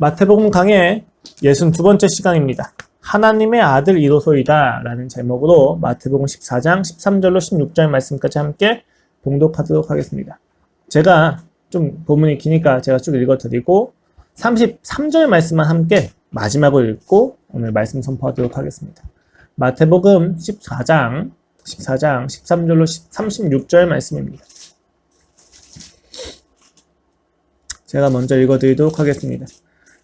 마태복음 강의 62번째 시간입니다. 하나님의 아들 이로소이다 라는 제목으로 마태복음 14장 13절로 16절 말씀까지 함께 봉독하도록 하겠습니다. 제가 좀 본문이 기니까 제가 쭉 읽어드리고 33절 말씀만 함께 마지막으로 읽고 오늘 말씀 선포하도록 하겠습니다. 마태복음 14장 13절로 36절 말씀입니다. 제가 먼저 읽어드리도록 하겠습니다.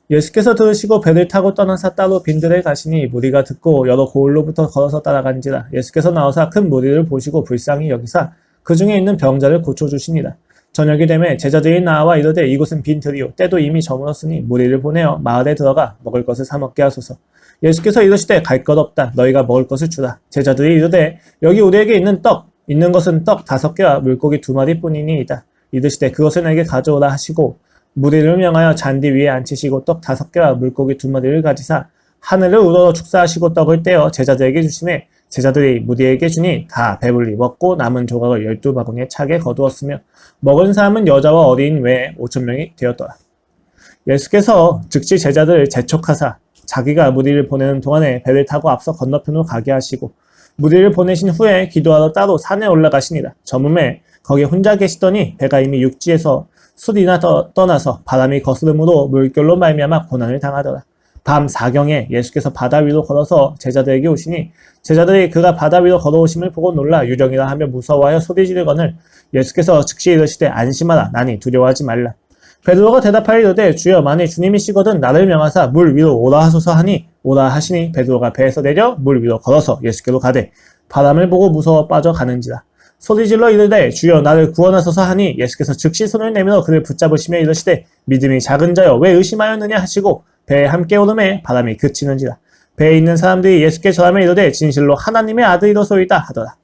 예수께서 들으시고 배를 타고 떠나사 따로 빈들에 가시니 무리가 듣고 여러 고을로부터 걸어서 따라간지라. 예수께서 나오사 큰 무리를 보시고 불쌍히 여기사 그 중에 있는 병자를 고쳐주시니라. 저녁이 되매 제자들이 나와 이르되 이곳은 빈들이요 때도 이미 저물었으니 무리를 보내어 마을에 들어가 먹을 것을 사 먹게 하소서. 예수께서 이르시되 갈 것 없다. 너희가 먹을 것을 주라. 제자들이 이르되 여기 우리에게 있는 것은 떡 5개와 물고기 2마리뿐이니이다. 이르시되 그것을 내게 가져오라 하시고 무리를 명하여 잔디 위에 앉히시고 떡 5개와 물고기 2마리를 가지사 하늘을 우러러 축사하시고 떡을 떼어 제자들에게 주시매 제자들이 무리에게 주니 다 배불리 먹고 남은 조각을 12바구니에 차게 거두었으며 먹은 사람은 여자와 어린 외에 5,000명이 되었더라. 예수께서 즉시 제자들을 재촉하사 자기가 무리를 보내는 동안에 배를 타고 앞서 건너편으로 가게 하시고 무리를 보내신 후에 기도하러 따로 산에 올라가시니라. 저물매 거기 혼자 계시더니 배가 이미 육지에서 술이나 떠나서 바람이 거스름으로 물결로 말미암아 고난을 당하더라. 밤 4경에 예수께서 바다 위로 걸어서 제자들에게 오시니 제자들이 그가 바다 위로 걸어오심을 보고 놀라 유령이라 하며 무서워하여 소리 지르거늘 예수께서 즉시 이르시되 안심하라 나니 두려워하지 말라. 베드로가 대답하여 이르되 주여 만일 주님이시거든 나를 명하사 물 위로 오라 하소서 하니 오라 하시니 베드로가 배에서 내려 물 위로 걸어서 예수께로 가되 바람을 보고 무서워 빠져가는지라. 소리질러 이르되 주여 나를 구원하소서 하니 예수께서 즉시 손을 내밀어 그를 붙잡으시며 이르시되 믿음이 작은 자여 왜 의심하였느냐 하시고 배에 함께 오르매 바람이 그치는지라. 배에 있는 사람들이 예수께 절하며 이르되 진실로 하나님의 아들이로소이다 하더라.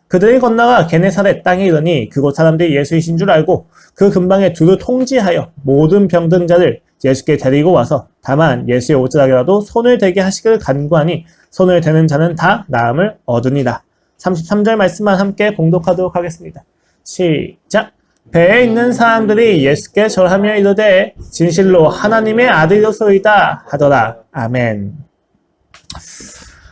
그들이 건너가 게네사렛 땅에 이르니 그곳 사람들이 예수이신 줄 알고 그 근방에 두루 통지하여 모든 병든 자를 예수께 데리고 와서 다만 예수의 옷자락이라도 손을 대게 하시기를 간구하니 손을 대는 자는 다 나음을 얻으니라. 33절 말씀만 함께 봉독하도록 하겠습니다. 시작! 배에 있는 사람들이 예수께 절하며 이르되 진실로 하나님의 아들이로소이다 하더라. 아멘.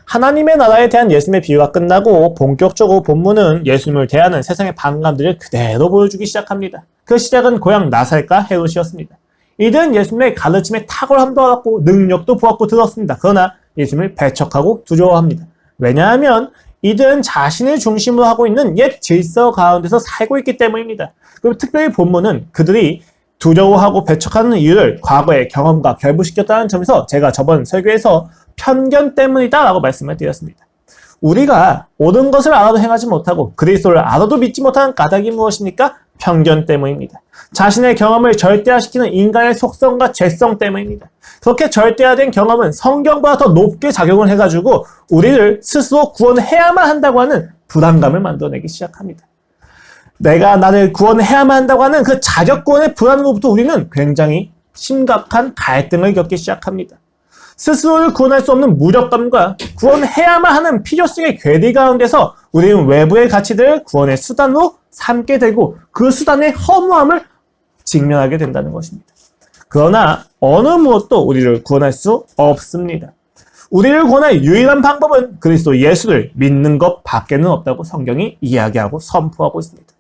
하나님의 나라에 대한 예수님의 비유가 끝나고 본격적으로 본문은 예수님을 대하는 세상의 반감들을 그대로 보여주기 시작합니다. 그 시작은 고향 나사렛과 헤롯이었습니다. 이들은 예수님의 가르침에 탁월함도 알았고 능력도 보았고 들었습니다. 그러나 예수님을 배척하고 두려워합니다. 왜냐하면 이들은 자신을 중심으로 하고 있는 옛 질서 가운데서 살고 있기 때문입니다. 그리고 특별히 본문은 그들이 두려워하고 배척하는 이유를 과거의 경험과 결부시켰다는 점에서 제가 저번 설교에서 편견 때문이다 라고 말씀을 드렸습니다. 우리가 옳은 것을 알아도 행하지 못하고 그리스도를 알아도 믿지 못하는 까닭이 무엇입니까? 편견 때문입니다. 자신의 경험을 절대화시키는 인간의 속성과 죄성 때문입니다. 그렇게 절대화된 경험은 성경보다 더 높게 작용을 해가지고 우리를 스스로 구원해야만 한다고 하는 불안감을 만들어내기 시작합니다. 내가 나를 구원해야만 한다고 하는 그 자격구원의 불안으로부터 우리는 굉장히 심각한 갈등을 겪기 시작합니다. 스스로를 구원할 수 없는 무력감과 구원해야만 하는 필요성의 괴리 가운데서 우리는 외부의 가치들을 구원의 수단으로 삼게 되고 그 수단의 허무함을 직면하게 된다는 것입니다. 그러나 어느 무엇도 우리를 구원할 수 없습니다. 우리를 구원할 유일한 방법은 그리스도 예수를 믿는 것 밖에는 없다고 성경이 이야기하고 선포하고 있습니다.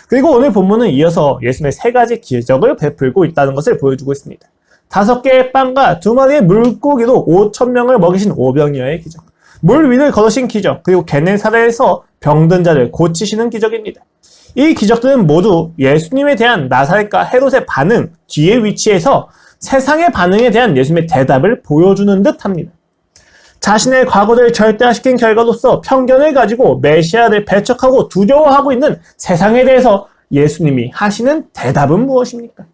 그리고 오늘 본문은 이어서 예수님의 3가지 기적을 베풀고 있다는 것을 보여주고 있습니다. 5개의 빵과 2마리의 물고기로 5,000명을 먹이신 오병이어의 기적, 물 위를 걸으신 기적, 그리고 게네사렛에서 병든 자를 고치시는 기적입니다. 이 기적들은 모두 예수님에 대한 나사렛과 헤롯의 반응 뒤에 위치해서 세상의 반응에 대한 예수님의 대답을 보여주는 듯합니다. 자신의 과거를 절대화시킨 결과로서 편견을 가지고 메시아를 배척하고 두려워하고 있는 세상에 대해서 예수님이 하시는 대답은 무엇입니까?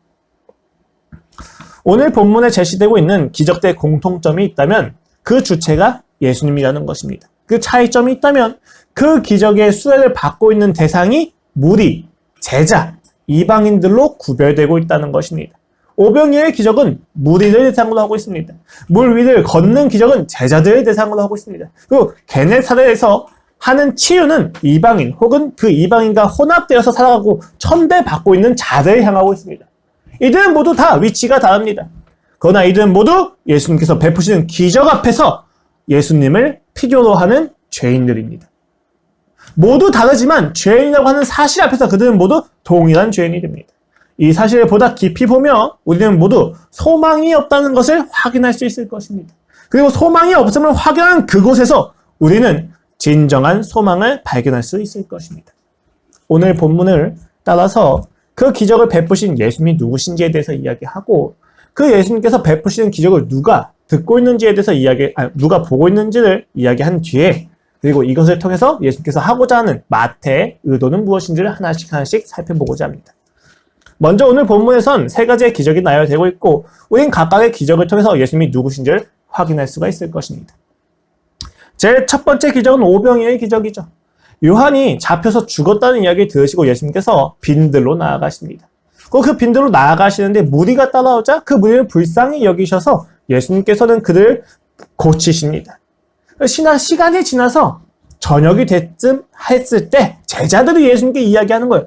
오늘 본문에 제시되고 있는 기적들의 공통점이 있다면 그 주체가 예수님이라는 것입니다. 그 차이점이 있다면 그 기적의 수혜를 받고 있는 대상이 무리, 제자, 이방인들로 구별되고 있다는 것입니다. 오병이어의 기적은 무리를 대상으로 하고 있습니다. 물 위를 걷는 기적은 제자들을 대상으로 하고 있습니다. 그리고 게네사렛에서 하는 치유는 이방인 혹은 그 이방인과 혼합되어서 살아가고 천대받고 있는 자들을 향하고 있습니다. 이들은 모두 다 위치가 다릅니다. 그러나 이들은 모두 예수님께서 베푸시는 기적 앞에서 예수님을 필요로 하는 죄인들입니다. 모두 다르지만 죄인이라고 하는 사실 앞에서 그들은 모두 동일한 죄인이 됩니다. 이 사실을 보다 깊이 보며 우리는 모두 소망이 없다는 것을 확인할 수 있을 것입니다. 그리고 소망이 없음을 확인한 그곳에서 우리는 진정한 소망을 발견할 수 있을 것입니다. 오늘 본문을 따라서 그 기적을 베푸신 예수님이 누구신지에 대해서 이야기하고 그 예수님께서 베푸시는 기적을 누가 듣고 있는지에 대해서 누가 보고 있는지를 이야기한 뒤에 그리고 이것을 통해서 예수님께서 하고자 하는 마태의 의도는 무엇인지를 하나씩 살펴보고자 합니다. 먼저 오늘 본문에선 세 가지의 기적이 나열되고 있고 우린 각각의 기적을 통해서 예수님이 누구신지를 확인할 수가 있을 것입니다. 제일 첫 번째 기적은 오병이어의 기적이죠. 요한이 잡혀서 죽었다는 이야기를 들으시고 예수님께서 빈들로 나아가십니다. 그 빈들로 나아가시는데 무리가 따라오자 그 무리를 불쌍히 여기셔서 예수님께서는 그들을 고치십니다. 시간이 지나서 저녁이 됐쯤 했을 때 제자들이 예수님께 이야기하는 거예요.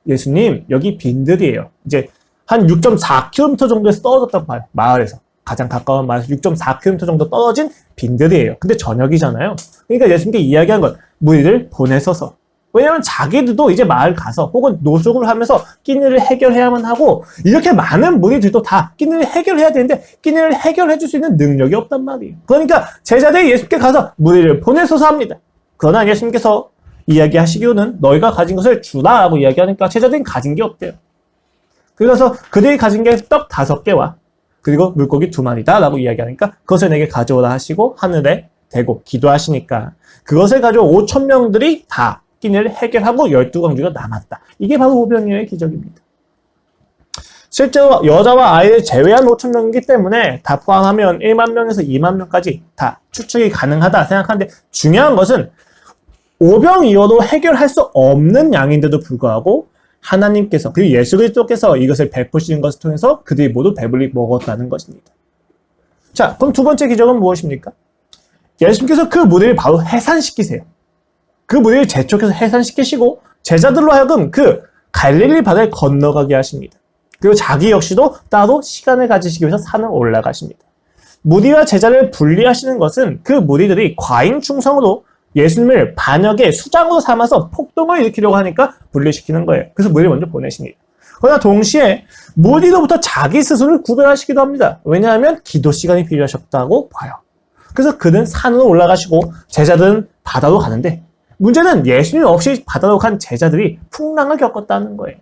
예수님, 여기 빈들이에요. 이제 한 6.4km 정도에서 떨어졌다고 봐요. 마을에서. 가장 가까운 마을에서 6.4km 정도 떨어진 빈들이에요. 근데 저녁이잖아요. 그러니까 예수님께 이야기한 건 무리를 보내서서. 왜냐면 자기들도 이제 마을 가서 혹은 노숙을 하면서 끼니를 해결해야만 하고 이렇게 많은 무리들도 다 끼니를 해결해야 되는데 끼니를 해결해 줄 수 있는 능력이 없단 말이에요. 그러니까 제자들이 예수님께 가서 무리를 보내서서 합니다. 그러나 예수님께서 이야기하시기로는 너희가 가진 것을 주라라고 이야기하니까 제자들은 가진 게 없대요. 그래서 그들이 가진 게 떡 5개와 그리고 물고기 2마리다 라고 이야기하니까 그것을 내게 가져오라 하시고 하늘에 대고 기도하시니까 그것을 가지고 5,000명들이 다 끼니를 해결하고 12광주가 남았다. 이게 바로 오병이어의 기적입니다. 실제로 여자와 아이를 제외한 5,000명이기 때문에 다 포함하면 1만 명에서 2만 명까지 다 추측이 가능하다 생각하는데 중요한 것은 오병이어로 해결할 수 없는 양인데도 불구하고 하나님께서 그리고 예수 그리스도께서 이것을 베푸시는 것을 통해서 그들이 모두 배불리 먹었다는 것입니다. 자, 그럼 두 번째 기적은 무엇입니까? 예수님께서 그 무리를 바로 해산시키세요. 그 무리를 재촉해서 해산시키시고 제자들로 하여금 그 갈릴리 바다를 건너가게 하십니다. 그리고 자기 역시도 따로 시간을 가지시기 위해서 산을 올라가십니다. 무리와 제자를 분리하시는 것은 그 무리들이 과잉 충성으로 예수님을 반역의 수장으로 삼아서 폭동을 일으키려고 하니까 분리시키는 거예요. 그래서 무리를 먼저 보내십니다. 그러나 동시에 무리로부터 자기 스스로를 구별하시기도 합니다. 왜냐하면 기도 시간이 필요하셨다고 봐요. 그래서 그는 산으로 올라가시고 제자들은 바다로 가는데 문제는 예수님 없이 바다로 간 제자들이 풍랑을 겪었다는 거예요.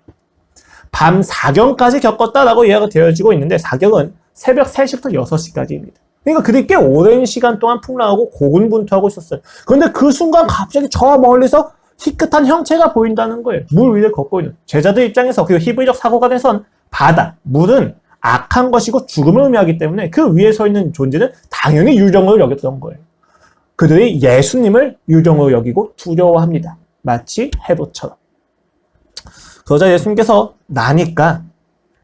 밤 사경까지 겪었다라고 이야기가 되어지고 있는데 사경은 새벽 3시부터 6시까지입니다. 그러니까 그들이 꽤 오랜 시간 동안 풍랑하고 고군분투하고 있었어요. 그런데 그 순간 갑자기 저 멀리서 희끗한 형체가 보인다는 거예요. 물 위를 걷고 있는 제자들 입장에서 그리고 히브리적 사고관에선 바다, 물은 악한 것이고 죽음을 의미하기 때문에 그 위에 서 있는 존재는 당연히 유령으로 여겼던 거예요. 그들이 예수님을 유령으로 여기고 두려워합니다. 마치 헤롯처럼. 그러자 예수님께서 나니까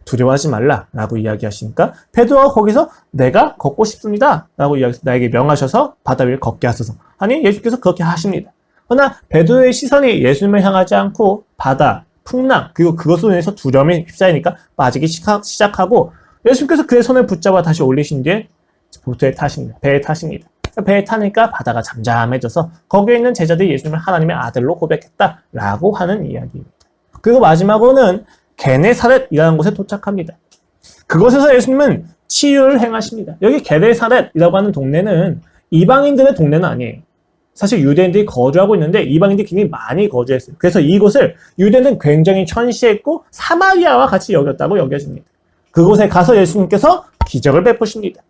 두려워하지 말라라고 이야기하시니까 베드로가 거기서 내가 걷고 싶습니다 라고 나에게 명하셔서 바다 위를 걷게 하소서 하니 예수께서 그렇게 하십니다. 그러나 베드로의 시선이 예수님을 향하지 않고 바다, 풍랑 그리고 그것으로 인해서 두려움에 휩싸이니까 빠지기 시작하고 예수님께서 그의 손을 붙잡아 다시 올리신 뒤에 보트에 타십니다. 배에 타십니다. 배에 타니까 바다가 잠잠해져서 거기에 있는 제자들이 예수님을 하나님의 아들로 고백했다라고 하는 이야기입니다. 그리고 마지막으로는 게네사렛이라는 곳에 도착합니다. 그곳에서 예수님은 치유를 행하십니다. 여기 게네사렛이라고 하는 동네는 이방인들의 동네는 아니에요. 사실 유대인들이 거주하고 있는데 이방인들이 굉장히 많이 거주했어요. 그래서 이곳을 유대인들은 굉장히 천시했고 사마리아와 같이 여겼다고 여겨집니다. 그곳에 가서 예수님께서 기적을 베푸십니다.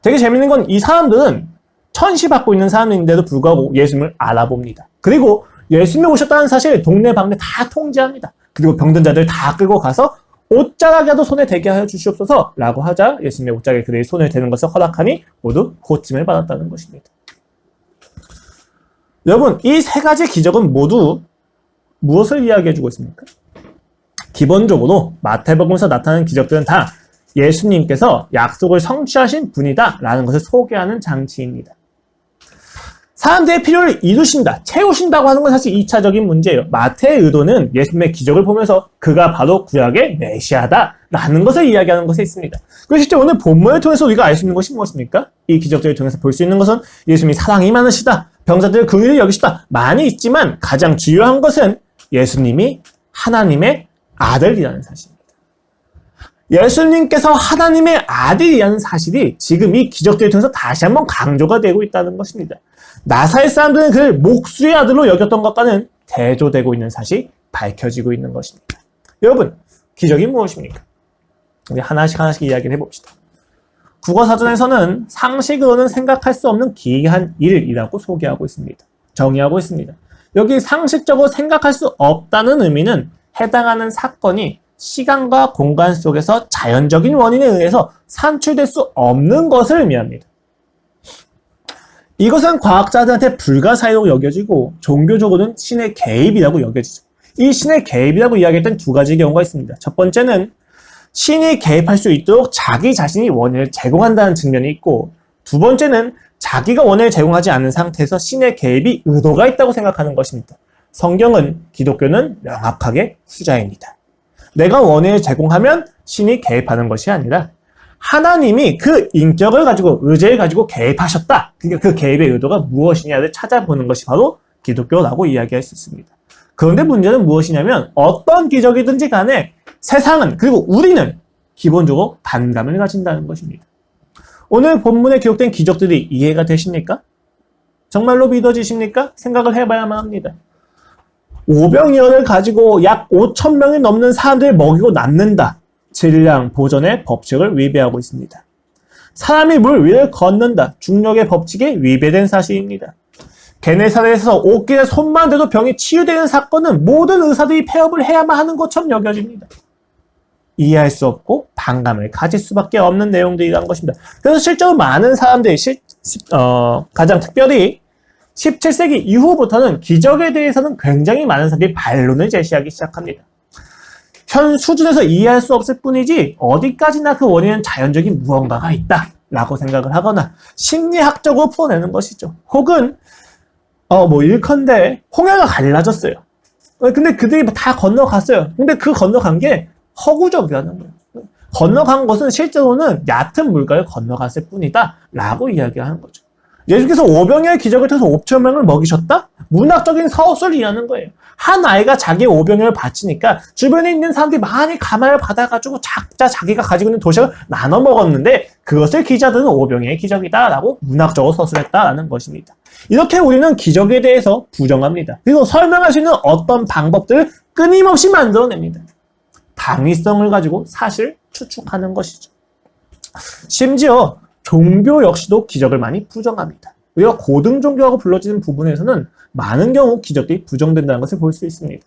되게 재밌는 건 이 사람들은 천시받고 있는 사람인데도 불구하고 예수님을 알아봅니다. 그리고 예수님이 오셨다는 사실 동네 방네 다 통제합니다. 그리고 병든 자들 다 끌고 가서 옷자락이라도 손에 대게 하여 주시옵소서 라고 하자 예수님의 옷자락에 그들이 손을 대는 것을 허락하니 모두 고침을 받았다는 것입니다. 여러분, 이 세 가지 기적은 모두 무엇을 이야기해주고 있습니까? 기본적으로 마태복음에서 나타나는 기적들은 다 예수님께서 약속을 성취하신 분이다 라는 것을 소개하는 장치입니다. 사람들의 필요를 이루신다, 채우신다고 하는 건 사실 2차적인 문제예요. 마태의 의도는 예수님의 기적을 보면서 그가 바로 구약의 메시아다라는 것을 이야기하는 것에 있습니다. 그리고 실제 오늘 본문을 통해서 우리가 알 수 있는 것이 무엇입니까? 이 기적들을 통해서 볼 수 있는 것은 예수님이 사랑이 많으시다, 병자들을 긍휼히 여기시다, 많이 있지만 가장 중요한 것은 예수님이 하나님의 아들이라는 사실입니다. 예수님께서 하나님의 아들이라는 사실이 지금 이 기적들을 통해서 다시 한번 강조가 되고 있다는 것입니다. 나사렛 사람들은 그를 목수의 아들로 여겼던 것과는 대조되고 있는 사실이 밝혀지고 있는 것입니다. 여러분, 기적이 무엇입니까? 우리 하나씩 이야기를 해봅시다. 국어사전에서는 상식으로는 생각할 수 없는 기이한 일이라고 소개하고 있습니다. 정의하고 있습니다. 여기 상식적으로 생각할 수 없다는 의미는 해당하는 사건이 시간과 공간 속에서 자연적인 원인에 의해서 산출될 수 없는 것을 의미합니다. 이것은 과학자들한테 불가사의로 여겨지고 종교적으로는 신의 개입이라고 여겨지죠. 이 신의 개입이라고 이야기했던 두 가지 경우가 있습니다. 첫 번째는 신이 개입할 수 있도록 자기 자신이 원인을 제공한다는 측면이 있고, 두 번째는 자기가 원인을 제공하지 않는 상태에서 신의 개입이 의도가 있다고 생각하는 것입니다. 성경은, 기독교는 명확하게 후자입니다. 내가 원인을 제공하면 신이 개입하는 것이 아니라 하나님이 그 인격을 가지고, 의지를 가지고 개입하셨다. 그러니까 그 개입의 의도가 무엇이냐를 찾아보는 것이 바로 기독교라고 이야기할 수 있습니다. 그런데 문제는 무엇이냐면 어떤 기적이든지 간에 세상은, 그리고 우리는 기본적으로 반감을 가진다는 것입니다. 오늘 본문에 기록된 기적들이 이해가 되십니까? 정말로 믿어지십니까? 생각을 해봐야만 합니다. 오병이어를 가지고 약 5,000명이 넘는 사람들을 먹이고 남는다. 질량 보존의 법칙을 위배하고 있습니다. 사람이 물 위를 걷는다. 중력의 법칙에 위배된 사실입니다. 게네사렛에서 옷길에 손만 대도 병이 치유되는 사건은 모든 의사들이 폐업을 해야만 하는 것처럼 여겨집니다. 이해할 수 없고 반감을 가질 수밖에 없는 내용들이라는 것입니다. 그래서 실제로 많은 사람들이 가장 특별히 17세기 이후부터는 기적에 대해서는 굉장히 많은 사람들이 반론을 제시하기 시작합니다. 현 수준에서 이해할 수 없을 뿐이지 어디까지나 그 원인은 자연적인 무언가가 있다 라고 생각을 하거나 심리학적으로 풀어내는 것이죠. 혹은 일컨대 홍해가 갈라졌어요. 근데 그들이 다 건너갔어요. 근데 그 건너간 게 허구적이라는 거예요. 건너간 것은 실제로는 얕은 물가를 건너갔을 뿐이다 라고 이야기하는 거죠. 예수께서 오병이어의 기적을 통해서 5,000명을 먹이셨다? 문학적인 서술이라는 거예요. 한 아이가 자기의 오병이어를 바치니까 주변에 있는 사람들이 많이 가마를 받아가지고 자기가 가지고 있는 도시락을 나눠 먹었는데 그것을 기자들은 오병이어의 기적이다 라고 문학적으로 서술했다라는 것입니다. 이렇게 우리는 기적에 대해서 부정합니다. 그리고 설명할 수 있는 어떤 방법들을 끊임없이 만들어냅니다. 당위성을 가지고 사실 추측하는 것이죠. 심지어 종교 역시도 기적을 많이 부정합니다. 우리가 고등 종교라고 불러지는 부분에서는 많은 경우 기적들이 부정된다는 것을 볼 수 있습니다.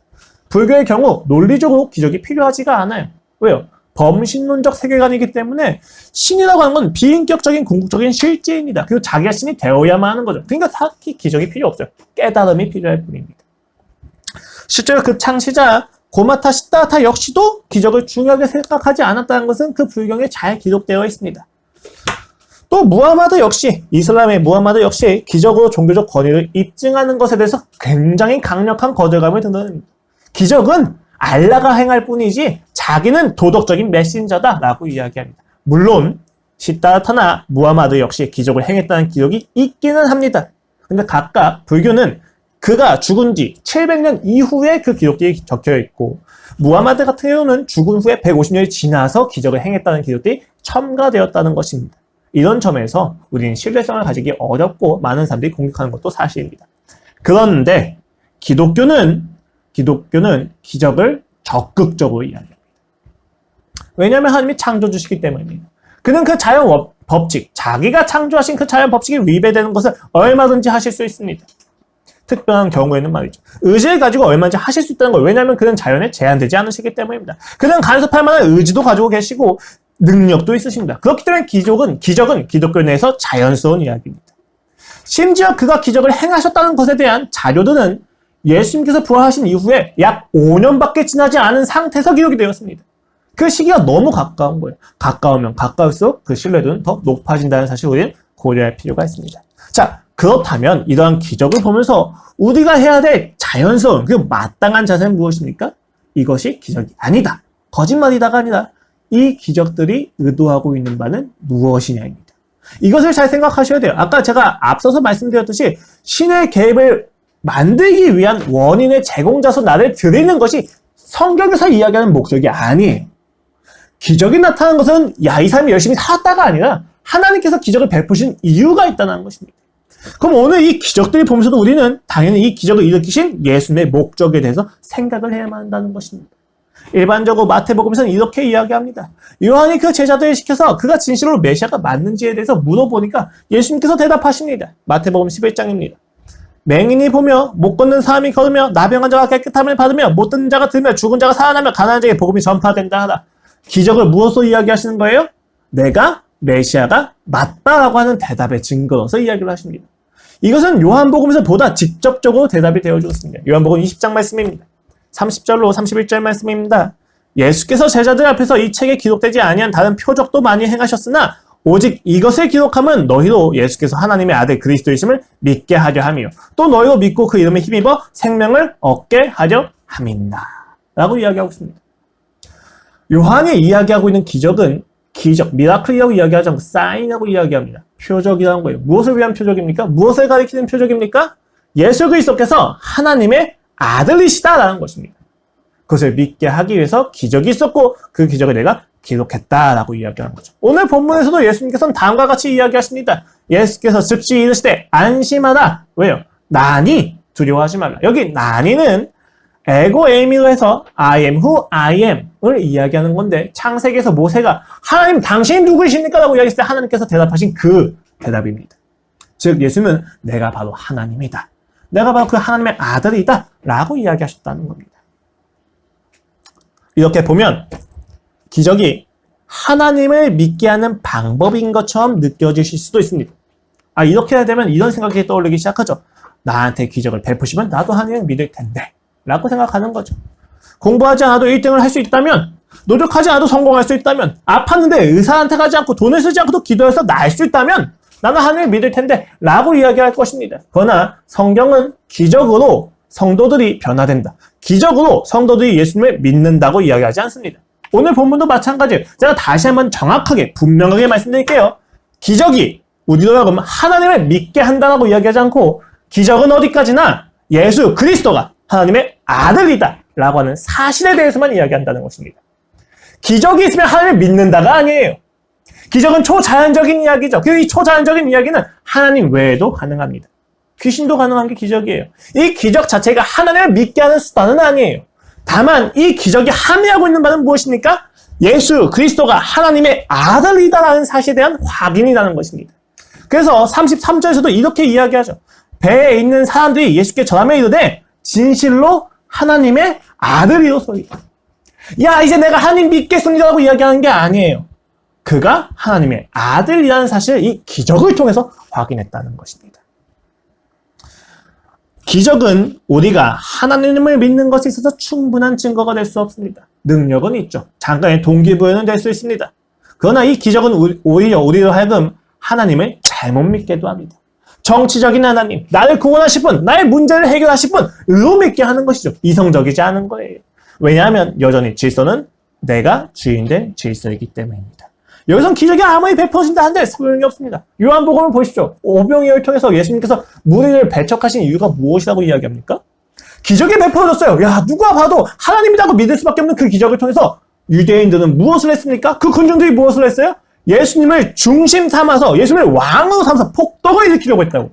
불교의 경우 논리적으로 기적이 필요하지가 않아요. 왜요? 범신론적 세계관이기 때문에 신이라고 하는 건 비인격적인 궁극적인 실제입니다. 그리고 자기가 신이 되어야만 하는 거죠. 그러니까 딱히 기적이 필요 없어요. 깨달음이 필요할 뿐입니다. 실제로 그 창시자 고마타 시다타 역시도 기적을 중요하게 생각하지 않았다는 것은 그 불경에 잘 기록되어 있습니다. 또 무하마드 역시, 이슬람의 무하마드 역시 기적으로 종교적 권위를 입증하는 것에 대해서 굉장히 강력한 거절감을 드러냅니다. 기적은 알라가 행할 뿐이지 자기는 도덕적인 메신저다라고 이야기합니다. 물론 시다타나 무하마드 역시 기적을 행했다는 기록이 있기는 합니다. 근데 각각 불교는 그가 죽은 지 700년 이후에 그 기록들이 적혀 있고, 무하마드 같은 경우는 죽은 후에 150년이 지나서 기적을 행했다는 기록들이 첨가되었다는 것입니다. 이런 점에서 우리는 신뢰성을 가지기 어렵고 많은 사람들이 공격하는 것도 사실입니다. 그런데 기독교는 기적을 적극적으로 이야기합니다. 왜냐하면 하나님이 창조주시기 때문입니다. 그는 그 자연 법칙, 자기가 창조하신 그 자연 법칙이 위배되는 것을 얼마든지 하실 수 있습니다. 특별한 경우에는 말이죠. 의지를 가지고 얼마든지 하실 수 있다는 거예요. 왜냐하면 그는 자연에 제한되지 않으시기 때문입니다. 그는 간섭할 만한 의지도 가지고 계시고 능력도 있으십니다. 그렇기 때문에 기적은 기독교 내에서 자연스러운 이야기입니다. 심지어 그가 기적을 행하셨다는 것에 대한 자료들은 예수님께서 부활하신 이후에 약 5년밖에 지나지 않은 상태에서 기록이 되었습니다. 그 시기가 너무 가까운 거예요. 가까우면 가까울수록 그 신뢰도는 더 높아진다는 사실을 우리는 고려할 필요가 있습니다. 자, 그렇다면 이러한 기적을 보면서 우리가 해야 될 자연스러운 그 마땅한 자세는 무엇입니까? 이것이 기적이 아니다. 거짓말이다가 아니라 이 기적들이 의도하고 있는 바는 무엇이냐입니다. 이것을 잘 생각하셔야 돼요. 아까 제가 앞서서 말씀드렸듯이 신의 계획을 만들기 위한 원인의 제공자서 나를 드리는 것이 성경에서 이야기하는 목적이 아니에요. 기적이 나타나는 것은 야, 이 사람이 열심히 살았다가 아니라 하나님께서 기적을 베푸신 이유가 있다는 것입니다. 그럼 오늘 이 기적들을 보면서도 우리는 당연히 이 기적을 일으키신 예수님의 목적에 대해서 생각을 해야만 한다는 것입니다. 일반적으로 마태복음에서는 이렇게 이야기합니다. 요한이 그 제자들을 시켜서 그가 진실로 메시아가 맞는지에 대해서 물어보니까 예수님께서 대답하십니다. 마태복음 11장입니다. 맹인이 보며 못 걷는 사람이 걸으며 나병한 자가 깨끗함을 받으며 못 듣는 자가 들으며 죽은 자가 살아나며 가난한 자에게 복음이 전파된다 하라. 기적을 무엇으로 이야기하시는 거예요? 내가 메시아가 맞다라고 하는 대답의 증거로서 이야기를 하십니다. 이것은 요한복음에서 보다 직접적으로 대답이 되어주었습니다. 요한복음 20장 말씀입니다. 30절로 31절 말씀입니다. 예수께서 제자들 앞에서 이 책에 기록되지 아니한 다른 표적도 많이 행하셨으나 오직 이것을 기록함은 너희로 예수께서 하나님의 아들 그리스도이심을 믿게 하려 함이요 또 너희로 믿고 그 이름에 힘입어 생명을 얻게 하려 함이니라 라고 이야기하고 있습니다. 요한이 이야기하고 있는 기적은 기적, 미라클이라고 이야기하지 않고 사인이라고 이야기합니다. 표적이라는 거예요. 무엇을 위한 표적입니까? 무엇을 가리키는 표적입니까? 예수 그리스도께서 하나님의 아들이시다라는 것입니다. 그것을 믿게 하기 위해서 기적이 있었고 그 기적을 내가 기록했다라고 이야기하는 거죠. 오늘 본문에서도 예수님께서는 다음과 같이 이야기하십니다. 예수께서 즉시 이르시되 안심하라. 왜요? 난이 두려워하지 말라. 여기 난이는 에고 에이미로 해서 I am who I am을 이야기하는 건데 창세기에서 모세가 하나님 당신이 누구이십니까? 라고 이야기했을 때 하나님께서 대답하신 그 대답입니다. 즉 예수님은 내가 바로 하나님이다. 내가 바로 그 하나님의 아들이다 라고 이야기하셨다는 겁니다. 이렇게 보면 기적이 하나님을 믿게 하는 방법인 것처럼 느껴지실 수도 있습니다. 이렇게 해야 되면 이런 생각이 떠오르기 시작하죠. 나한테 기적을 베푸시면 나도 하나님을 믿을 텐데 라고 생각하는 거죠. 공부하지 않아도 1등을 할 수 있다면, 노력하지 않아도 성공할 수 있다면, 아팠는데 의사한테 가지 않고 돈을 쓰지 않고도 기도해서 나을 수 있다면 나는 하나님을 믿을 텐데 라고 이야기할 것입니다. 그러나 성경은 기적으로 성도들이 변화된다. 기적으로 성도들이 예수님을 믿는다고 이야기하지 않습니다. 오늘 본문도 마찬가지예요. 제가 다시 한번 정확하게 분명하게 말씀드릴게요. 기적이 우리로 하여금 하나님을 믿게 한다고 이야기하지 않고 기적은 어디까지나 예수 그리스도가 하나님의 아들이다 라고 하는 사실에 대해서만 이야기한다는 것입니다. 기적이 있으면 하나님을 믿는다가 아니에요. 기적은 초자연적인 이야기죠. 그리고 이 초자연적인 이야기는 하나님 외에도 가능합니다. 귀신도 가능한 게 기적이에요. 이 기적 자체가 하나님을 믿게 하는 수단은 아니에요. 다만 이 기적이 함의하고 있는 바는 무엇입니까? 예수 그리스도가 하나님의 아들이다라는 사실에 대한 확인이라는 것입니다. 그래서 33절에서도 이렇게 이야기하죠. 배에 있는 사람들이 예수께 전하며 이르되 진실로 하나님의 아들이로소이다. 야, 이제 내가 하나님 믿겠습니다라고 이야기하는 게 아니에요. 그가 하나님의 아들이라는 사실을 이 기적을 통해서 확인했다는 것입니다. 기적은 우리가 하나님을 믿는 것에 있어서 충분한 증거가 될 수 없습니다. 능력은 있죠. 잠깐의 동기부여는 될 수 있습니다. 그러나 이 기적은 오히려 우리로 하여금 하나님을 잘못 믿게도 합니다. 정치적인 하나님, 나를 구원하실 분, 나의 문제를 해결하실 분, 의로 믿게 하는 것이죠. 이성적이지 않은 거예요. 왜냐하면 여전히 질서는 내가 주인된 질서이기 때문입니다. 여기선 기적이 아무리 베풀어진다 한들 소용이 없습니다. 요한복음을 보십시오. 오병이어를 통해서 예수님께서 무리를 배척하신 이유가 무엇이라고 이야기합니까? 기적이 베풀어졌어요. 야, 누가 봐도 하나님이라고 믿을 수밖에 없는 그 기적을 통해서 유대인들은 무엇을 했습니까? 그 군중들이 무엇을 했어요? 예수님을 중심 삼아서 예수님을 왕으로 삼아서 폭동을 일으키려고 했다고.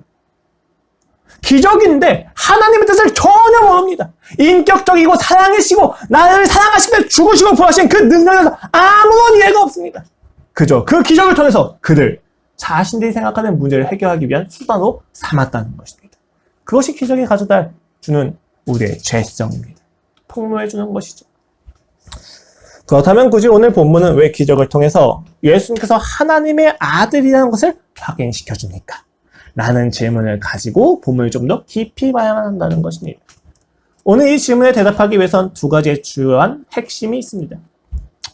기적인데 하나님의 뜻을 전혀 모릅니다. 인격적이고 사랑이시고 나를 사랑하시며 죽으시고 부활하신 그 능력에서 아무런 이해가 없습니다. 그저 그 기적을 통해서 그들 자신들이 생각하는 문제를 해결하기 위한 수단으로 삼았다는 것입니다. 그것이 기적이 가져다 주는 우리의 죄성입니다. 폭로해 주는 것이죠. 그렇다면 굳이 오늘 본문은 왜 기적을 통해서 예수님께서 하나님의 아들이라는 것을 확인시켜 줍니까? 라는 질문을 가지고 본문을 좀 더 깊이 봐야만 한다는 것입니다. 오늘 이 질문에 대답하기 위해선 두 가지의 주요한 핵심이 있습니다.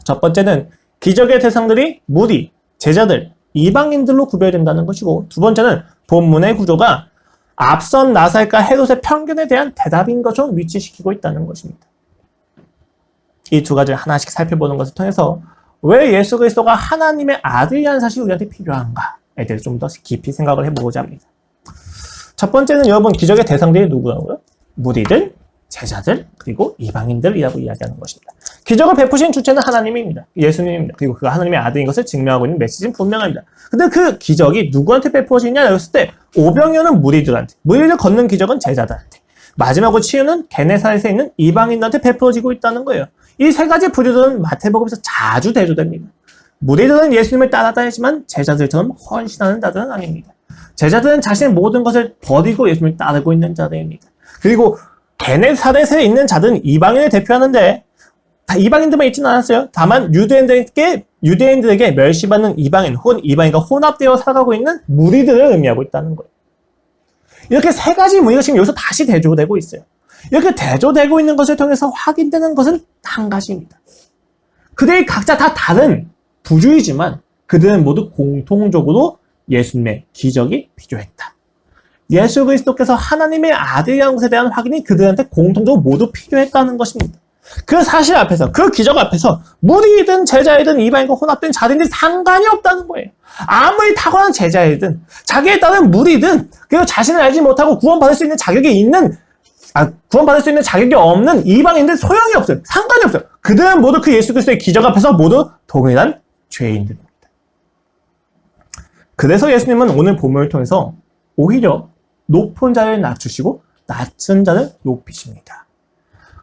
첫 번째는 기적의 대상들이 무리, 제자들, 이방인들로 구별된다는 것이고 두 번째는 본문의 구조가 앞선 나살과 헤롯의 편견에 대한 대답인 것처럼 위치시키고 있다는 것입니다. 이 두 가지를 하나씩 살펴보는 것을 통해서 왜 예수 그리스도가 하나님의 아들이라는 사실이 우리한테 필요한가에 대해서 좀 더 깊이 생각을 해보고자 합니다. 첫 번째는 여러분 기적의 대상들이 누구라고요? 무리들, 제자들, 그리고 이방인들이라고 이야기하는 것입니다. 기적을 베푸신 주체는 하나님입니다. 예수님입니다. 그리고 그가 하나님의 아들인 것을 증명하고 있는 메시지는 분명합니다. 근데 그 기적이 누구한테 베푸어지냐고 했을 때 오병이어는 무리들한테, 무리를 걷는 기적은 제자들한테, 마지막으로 치유는 게네사렛에 있는 이방인들한테 베푸어지고 있다는 거예요. 이 세 가지 부류들은 마태복음에서 자주 대조됩니다. 무리들은 예수님을 따라다니지만 제자들처럼 헌신하는 자들은 아닙니다. 제자들은 자신의 모든 것을 버리고 예수님을 따르고 있는 자들입니다. 그리고 게네사렛에 있는 자들은 이방인을 대표하는데 다 이방인들만 있지는 않았어요. 다만 유대인들에게 멸시받는 이방인 혹은 이방인과 혼합되어 살아가고 있는 무리들을 의미하고 있다는 거예요. 이렇게 세 가지 무리가 지금 여기서 다시 대조되고 있어요. 이렇게 대조되고 있는 것을 통해서 확인되는 것은 한 가지입니다. 그들이 각자 다 다른 부류이지만 그들은 모두 공통적으로 예수님의 기적이 필요했다. 예수 그리스도께서 하나님의 아들이라는 것에 대한 확인이 그들한테 공통적으로 모두 필요했다는 것입니다. 그 사실 앞에서, 그 기적 앞에서 무리이든 제자이든 이방인과 혼합된 자들이 상관이 없다는 거예요. 아무리 탁월한 제자이든 자기에 따른 무리든 그리고 자신을 알지 못하고 구원받을 수 있는 자격이 없는 이방인들 소용이 없어요. 상관이 없어요. 그들은 모두 그 예수 그리스도의 기적 앞에서 모두 동일한 죄인들입니다. 그래서 예수님은 오늘 본문을 통해서 오히려 높은 자를 낮추시고 낮은 자를 높이십니다.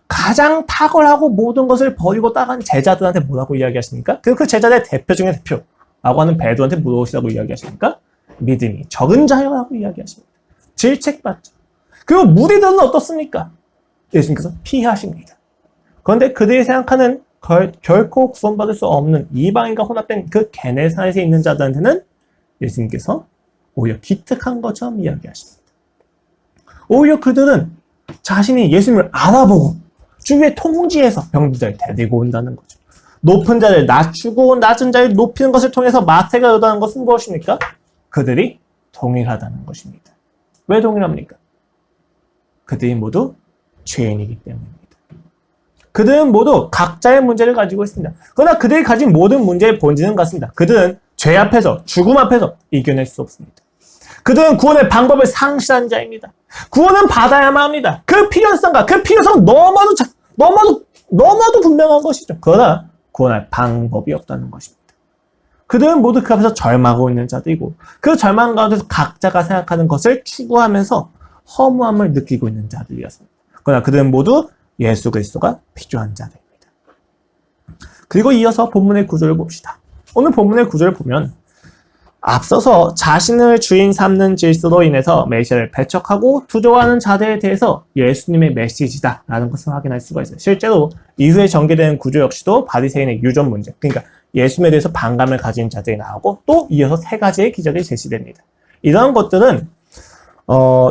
가장 탁월하고 모든 것을 버리고 따간 제자들한테 뭐라고 이야기하십니까? 그리고 그 제자들의 대표 중에 대표라고 하는 베드로한테 무엇이라고 이야기하십니까? 믿음이 적은 자여라고 이야기하십니다. 질책받죠. 그리고 무리들은 어떻습니까? 예수님께서 피하십니다. 그런데 그들이 생각하는 결코 구원받을 수 없는 이방인과 혼합된 그 게네사렛에 있는 자들한테는 예수님께서 오히려 기특한 것처럼 이야기하십니다. 오히려 그들은 자신이 예수님을 알아보고 주위의 통지에서 병든 자를 데리고 온다는 거죠. 높은 자를 낮추고 낮은 자를 높이는 것을 통해서 마태가 의도하는 것은 무엇입니까? 그들이 동일하다는 것입니다. 왜 동일합니까? 그들이 모두 죄인이기 때문입니다. 그들은 모두 각자의 문제를 가지고 있습니다. 그러나 그들이 가진 모든 문제의 본질은 같습니다. 그들은 죄 앞에서, 죽음 앞에서 이겨낼 수 없습니다. 그들은 구원의 방법을 상실한 자입니다. 구원은 받아야만 합니다. 그 필요성과 그 필요성은 너무나도 분명한 것이죠. 그러나 구원할 방법이 없다는 것입니다. 그들은 모두 그 앞에서 절망하고 있는 자들이고 그 절망 가운데서 각자가 생각하는 것을 추구하면서 허무함을 느끼고 있는 자들이었습니다. 그러나 그들은 모두 예수 그리스도가 필요한 자들입니다. 그리고 이어서 본문의 구조를 봅시다. 오늘 본문의 구조를 보면 앞서서 자신을 주인 삼는 질서로 인해서 메시아를 배척하고 두려워하는 자들에 대해서 예수님의 메시지다라는 것을 확인할 수가 있어요. 실제로 이후에 전개되는 구조 역시도 바리새인의 유전 문제, 그러니까 예수님에 대해서 반감을 가진 자들이 나오고 또 이어서 세 가지의 기적이 제시됩니다. 이러한 것들은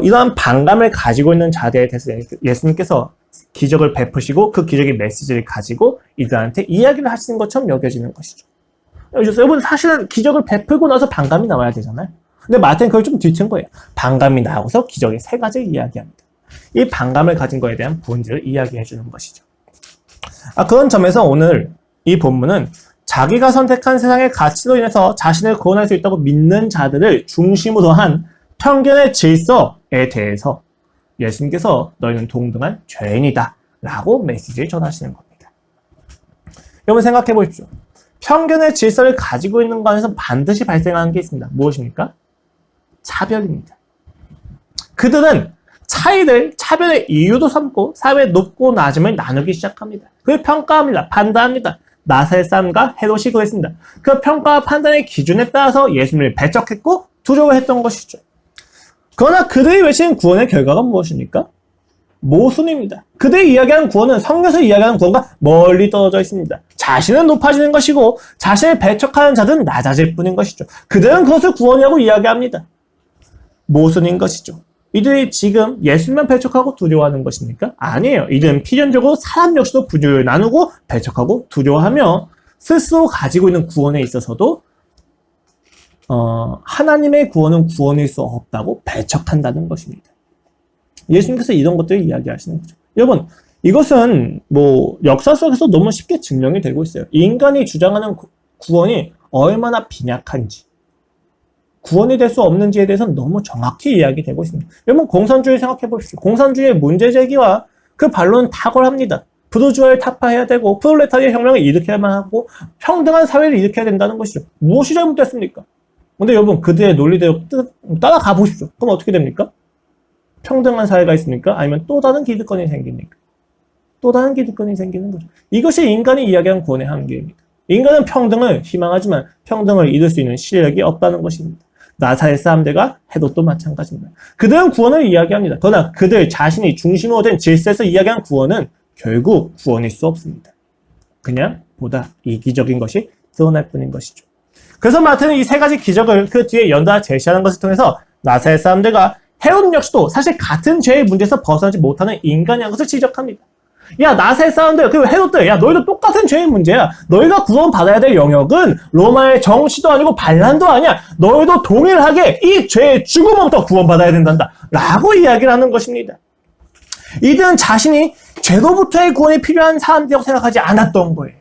이러한 반감을 가지고 있는 자들에 대해서 예수님께서 기적을 베푸시고 그 기적의 메시지를 가지고 이들한테 이야기를 하시는 것처럼 여겨지는 것이죠. 여러분 사실은 기적을 베풀고 나서 반감이 나와야 되잖아요. 근데 마태는 그걸 좀 뒤튼 거예요. 반감이 나오고서 기적의 세 가지를 이야기합니다. 이 반감을 가진 거에 대한 본질을 이야기해 주는 것이죠. 그런 점에서 오늘 이 본문은 자기가 선택한 세상의 가치로 인해서 자신을 구원할 수 있다고 믿는 자들을 중심으로 한 편견의 질서에 대해서 예수님께서 너희는 동등한 죄인이다 라고 메시지를 전하시는 겁니다. 여러분 생각해 보십시오. 편견의 질서를 가지고 있는 것 안에서 반드시 발생하는 게 있습니다. 무엇입니까? 차별입니다. 그들은 차별의 이유도 삼고 사회의 높고 낮음을 나누기 시작합니다. 그걸 평가합니다. 판단합니다. 나살산과 헤롯이 그랬습니다. 그 평가와 판단의 기준에 따라서 예수님을 배척했고 두려워했던 것이죠. 그러나 그들이 외치는 구원의 결과가 무엇입니까? 모순입니다. 그들이 이야기하는 구원은 성경에서 이야기하는 구원과 멀리 떨어져 있습니다. 자신은 높아지는 것이고 자신을 배척하는 자들은 낮아질 뿐인 것이죠. 그들은 그것을 구원이라고 이야기합니다. 모순인 것이죠. 이들이 지금 예수님만 배척하고 두려워하는 것입니까? 아니에요. 이들은 필연적으로 사람 역시도 부류를 나누고 배척하고 두려워하며 스스로 가지고 있는 구원에 있어서도 하나님의 구원은 구원일 수 없다고 배척한다는 것입니다. 예수님께서 이런 것들을 이야기하시는 거죠. 여러분, 이것은 뭐 역사 속에서 너무 쉽게 증명이 되고 있어요. 인간이 주장하는 구원이 얼마나 빈약한지, 구원이 될 수 없는지에 대해서는 너무 정확히 이야기되고 있습니다. 여러분, 공산주의 생각해 보십시오. 공산주의의 문제 제기와 그 반론은 탁월합니다. 부르주아를 타파해야 되고 프롤레타리아 혁명을 일으켜야만 하고 평등한 사회를 일으켜야 된다는 것이죠. 무엇이 잘못됐습니까? 근데 여러분, 그들의 논리대로 따라가 보십시오. 그럼 어떻게 됩니까? 평등한 사회가 있습니까? 아니면 또 다른 기득권이 생깁니까? 또 다른 기득권이 생기는 거죠. 이것이 인간이 이야기하는 구원의 한계입니다. 인간은 평등을 희망하지만 평등을 이룰 수 있는 실력이 없다는 것입니다. 나사의 사람들과 헤롯도 마찬가지입니다. 그들은 구원을 이야기합니다. 그러나 그들 자신이 중심으로 된 질서에서 이야기하는 구원은 결국 구원일 수 없습니다. 그냥 보다 이기적인 것이 드러날 뿐인 것이죠. 그래서 마태는 이 세 가지 기적을 그 뒤에 연달아 제시하는 것을 통해서 나사의 사람들과 헤롯 역시도 사실 같은 죄의 문제에서 벗어나지 못하는 인간이라는 것을 지적합니다. 야, 나사의 사람들, 그리고 헤롯들, 야, 너희도 똑같은 죄의 문제야. 너희가 구원받아야 될 영역은 로마의 정치도 아니고 반란도 아니야. 너희도 동일하게 이 죄의 죽음으로부터 구원받아야 된단다. 라고 이야기를 하는 것입니다. 이들은 자신이 죄로부터의 구원이 필요한 사람들이라고 생각하지 않았던 거예요.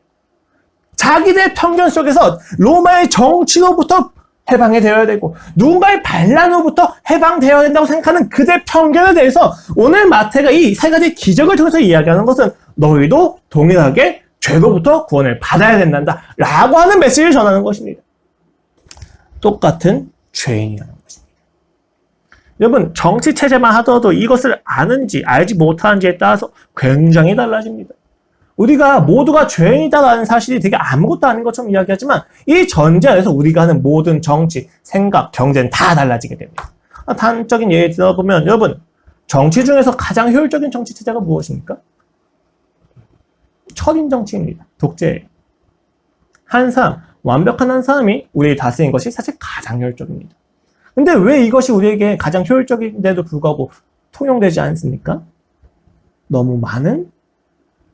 자기들의 편견 속에서 로마의 정치로부터 해방이 되어야 되고 누군가의 반란으로부터 해방되어야 된다고 생각하는 그들의 편견에 대해서 오늘 마태가 이 세 가지 기적을 통해서 이야기하는 것은 너희도 동일하게 죄로부터 구원을 받아야 된단다 라고 하는 메시지를 전하는 것입니다. 똑같은 죄인이라는 것입니다. 여러분, 정치체제만 하더라도 이것을 아는지 알지 못하는지에 따라서 굉장히 달라집니다. 우리가 모두가 죄인이다라는 사실이 되게 아무것도 아닌 것처럼 이야기하지만 이 전제 안에서 우리가 하는 모든 정치, 생각, 경제는 다 달라지게 됩니다. 단적인 예를 들어보면 여러분, 정치 중에서 가장 효율적인 정치 체제가 무엇입니까? 철인 정치입니다. 독재예요. 한 사람, 완벽한 한 사람이 우리를 다스리는 것이 사실 가장 효율적입니다. 근데 왜 이것이 우리에게 가장 효율적인데도 불구하고 통용되지 않습니까? 너무 많은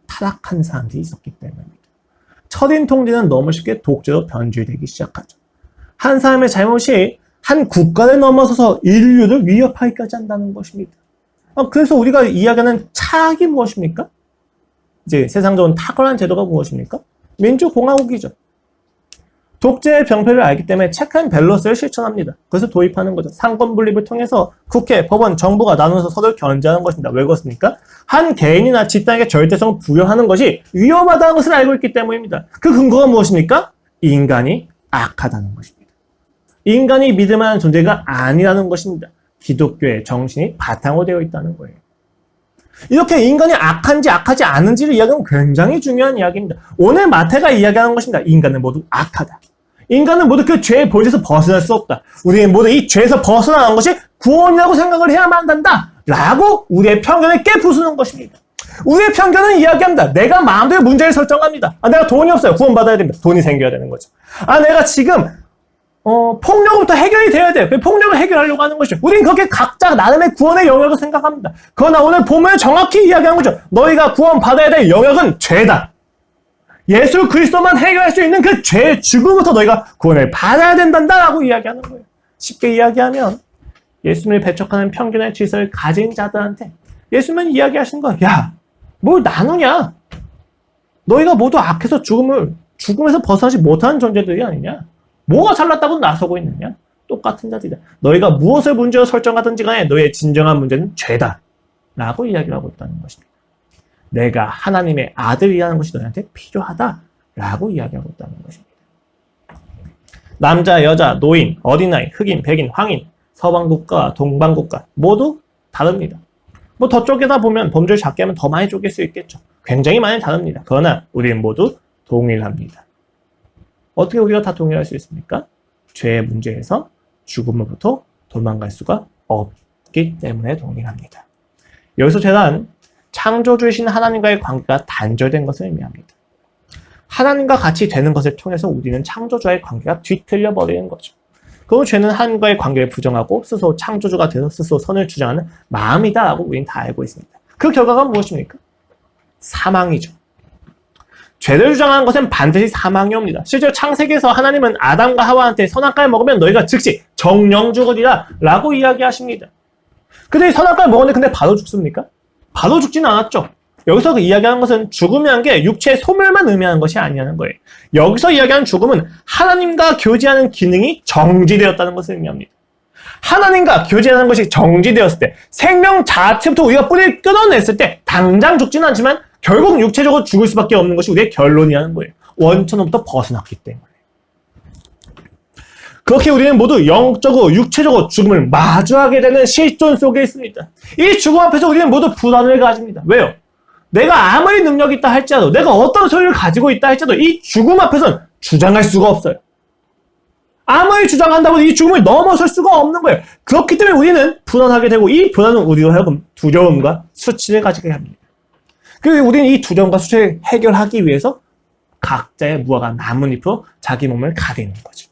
타락한 사람들이 있었기 때문입니다. 철인 통제는 너무 쉽게 독재로 변질되기 시작하죠. 한 사람의 잘못이 한 국가를 넘어서서 인류를 위협하기까지 한다는 것입니다. 그래서 우리가 이야기하는 차악이 무엇입니까? 이제 세상적인 탁월한 제도가 무엇입니까? 민주공화국이죠. 독재의 병폐를 알기 때문에 체크앤 밸런스를 실천합니다. 그래서 도입하는 거죠. 상권 분립을 통해서 국회, 법원, 정부가 나눠서 서로를 견제하는 것입니다. 왜 그렇습니까? 한 개인이나 집단에게 절대성을 부여하는 것이 위험하다는 것을 알고 있기 때문입니다. 그 근거가 무엇입니까? 인간이 악하다는 것입니다. 인간이 믿을 만한 존재가 아니라는 것입니다. 기독교의 정신이 바탕으로 되어 있다는 거예요. 이렇게 인간이 악한지 악하지 않은지를 이야기하는 굉장히 중요한 이야기입니다. 오늘 마태가 이야기하는 것입니다. 인간은 모두 악하다. 인간은 모두 그 죄의 본질에서 벗어날 수 없다. 우리는 모두 이 죄에서 벗어나는 것이 구원이라고 생각을 해야만 한다. 라고 우리의 편견을 깨부수는 것입니다. 우리의 편견은 이야기합니다. 내가 마음대로 문제를 설정합니다. 내가 돈이 없어요. 구원받아야 됩니다. 돈이 생겨야 되는 거죠. 내가 지금 폭력부터 해결이 돼야 돼요. 폭력을 해결하려고 하는 것이죠. 우린 그렇게 각자 나름의 구원의 영역을 생각합니다. 그러나 오늘 보면 정확히 이야기하는 거죠. 너희가 구원받아야 될 영역은 죄다. 예수 그리스도만 해결할 수 있는 그 죄의 죽음부터 너희가 구원을 받아야 된단다라고 이야기하는 거예요. 쉽게 이야기하면 예수님을 배척하는 편견의 질서를 가진 자들한테 예수님은 이야기하시는 거야. 야, 뭘 나누냐? 너희가 모두 악해서 죽음에서 벗어나지 못하는 존재들이 아니냐? 뭐가 잘났다고 나서고 있느냐? 똑같은 자들이다. 너희가 무엇을 문제로 설정하든지 간에 너희의 진정한 문제는 죄다. 라고 이야기를 하고 있다는 것입니다. 내가 하나님의 아들이라는 것이 너희한테 필요하다. 라고 이야기하고 있다는 것입니다. 남자, 여자, 노인, 어린아이, 흑인, 백인, 황인, 서방국가와 동방국가 모두 다릅니다. 뭐 더 쪼개다 보면 범죄를 작게 하면 더 많이 쪼갤 수 있겠죠. 굉장히 많이 다릅니다. 그러나 우리는 모두 동일합니다. 어떻게 우리가 다 동일할 수 있습니까? 죄의 문제에서 죽음으로부터 도망갈 수가 없기 때문에 동일합니다. 여기서 죄란 창조주이신 하나님과의 관계가 단절된 것을 의미합니다. 하나님과 같이 되는 것을 통해서 우리는 창조주와의 관계가 뒤틀려 버리는 거죠. 그리고 죄는 하나님과의 관계를 부정하고 스스로 창조주가 되어 스스로 선을 주장하는 마음이다라고 우리는 다 알고 있습니다. 그 결과가 무엇입니까? 사망이죠. 죄를 주장하는 것은 반드시 사망이 옵니다. 실제로 창세기에서 하나님은 아담과 하와한테 선악과를 먹으면 너희가 즉시 정령 죽으리라 라고 이야기하십니다. 근데 이 선악과를 먹었는데 근데 바로 죽습니까? 바로 죽지는 않았죠. 여기서 그 이야기하는 것은 죽음이라는 게 육체의 소멸만 의미하는 것이 아니라는 거예요. 여기서 이야기하는 죽음은 하나님과 교제하는 기능이 정지되었다는 것을 의미합니다. 하나님과 교제하는 것이 정지되었을 때, 생명 자체부터 우리가 뿌리를 끊어냈을 때 당장 죽지는 않지만 결국 육체적으로 죽을 수밖에 없는 것이 우리의 결론이라는 거예요. 원천으로부터 벗어났기 때문에. 그렇게 우리는 모두 영적으로 육체적으로 죽음을 마주하게 되는 실존 속에 있습니다. 이 죽음 앞에서 우리는 모두 불안을 가집니다. 왜요? 내가 아무리 능력이 있다 할지라도, 내가 어떤 소유를 가지고 있다 할지라도 이 죽음 앞에서는 주장할 수가 없어요. 아무리 주장한다고 이 죽음을 넘어설 수가 없는 거예요. 그렇기 때문에 우리는 불안하게 되고, 이 불안은 우리로 하여금 두려움과 수치를 가지게 합니다. 그리고 우리는 이 두려움과 수치를 해결하기 위해서 각자의 무화과 나뭇잎으로 자기 몸을 가리는 거죠.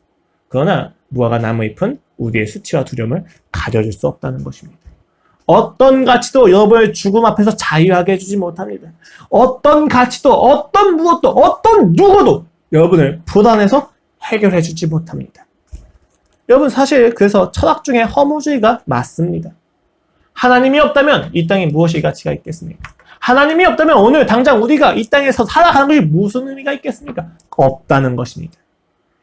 그러나 무화과 나뭇잎은 우리의 수치와 두려움을 가려줄 수 없다는 것입니다. 어떤 가치도 여러분을 죽음 앞에서 자유하게 해주지 못합니다. 어떤 가치도, 어떤 무엇도, 어떤 누구도 여러분을 불안해서 해결해주지 못합니다. 여러분, 사실 그래서 철학 중에 허무주의가 맞습니다. 하나님이 없다면 이 땅에 무엇이 가치가 있겠습니까? 하나님이 없다면 오늘 당장 우리가 이 땅에서 살아가는 것이 무슨 의미가 있겠습니까? 없다는 것입니다.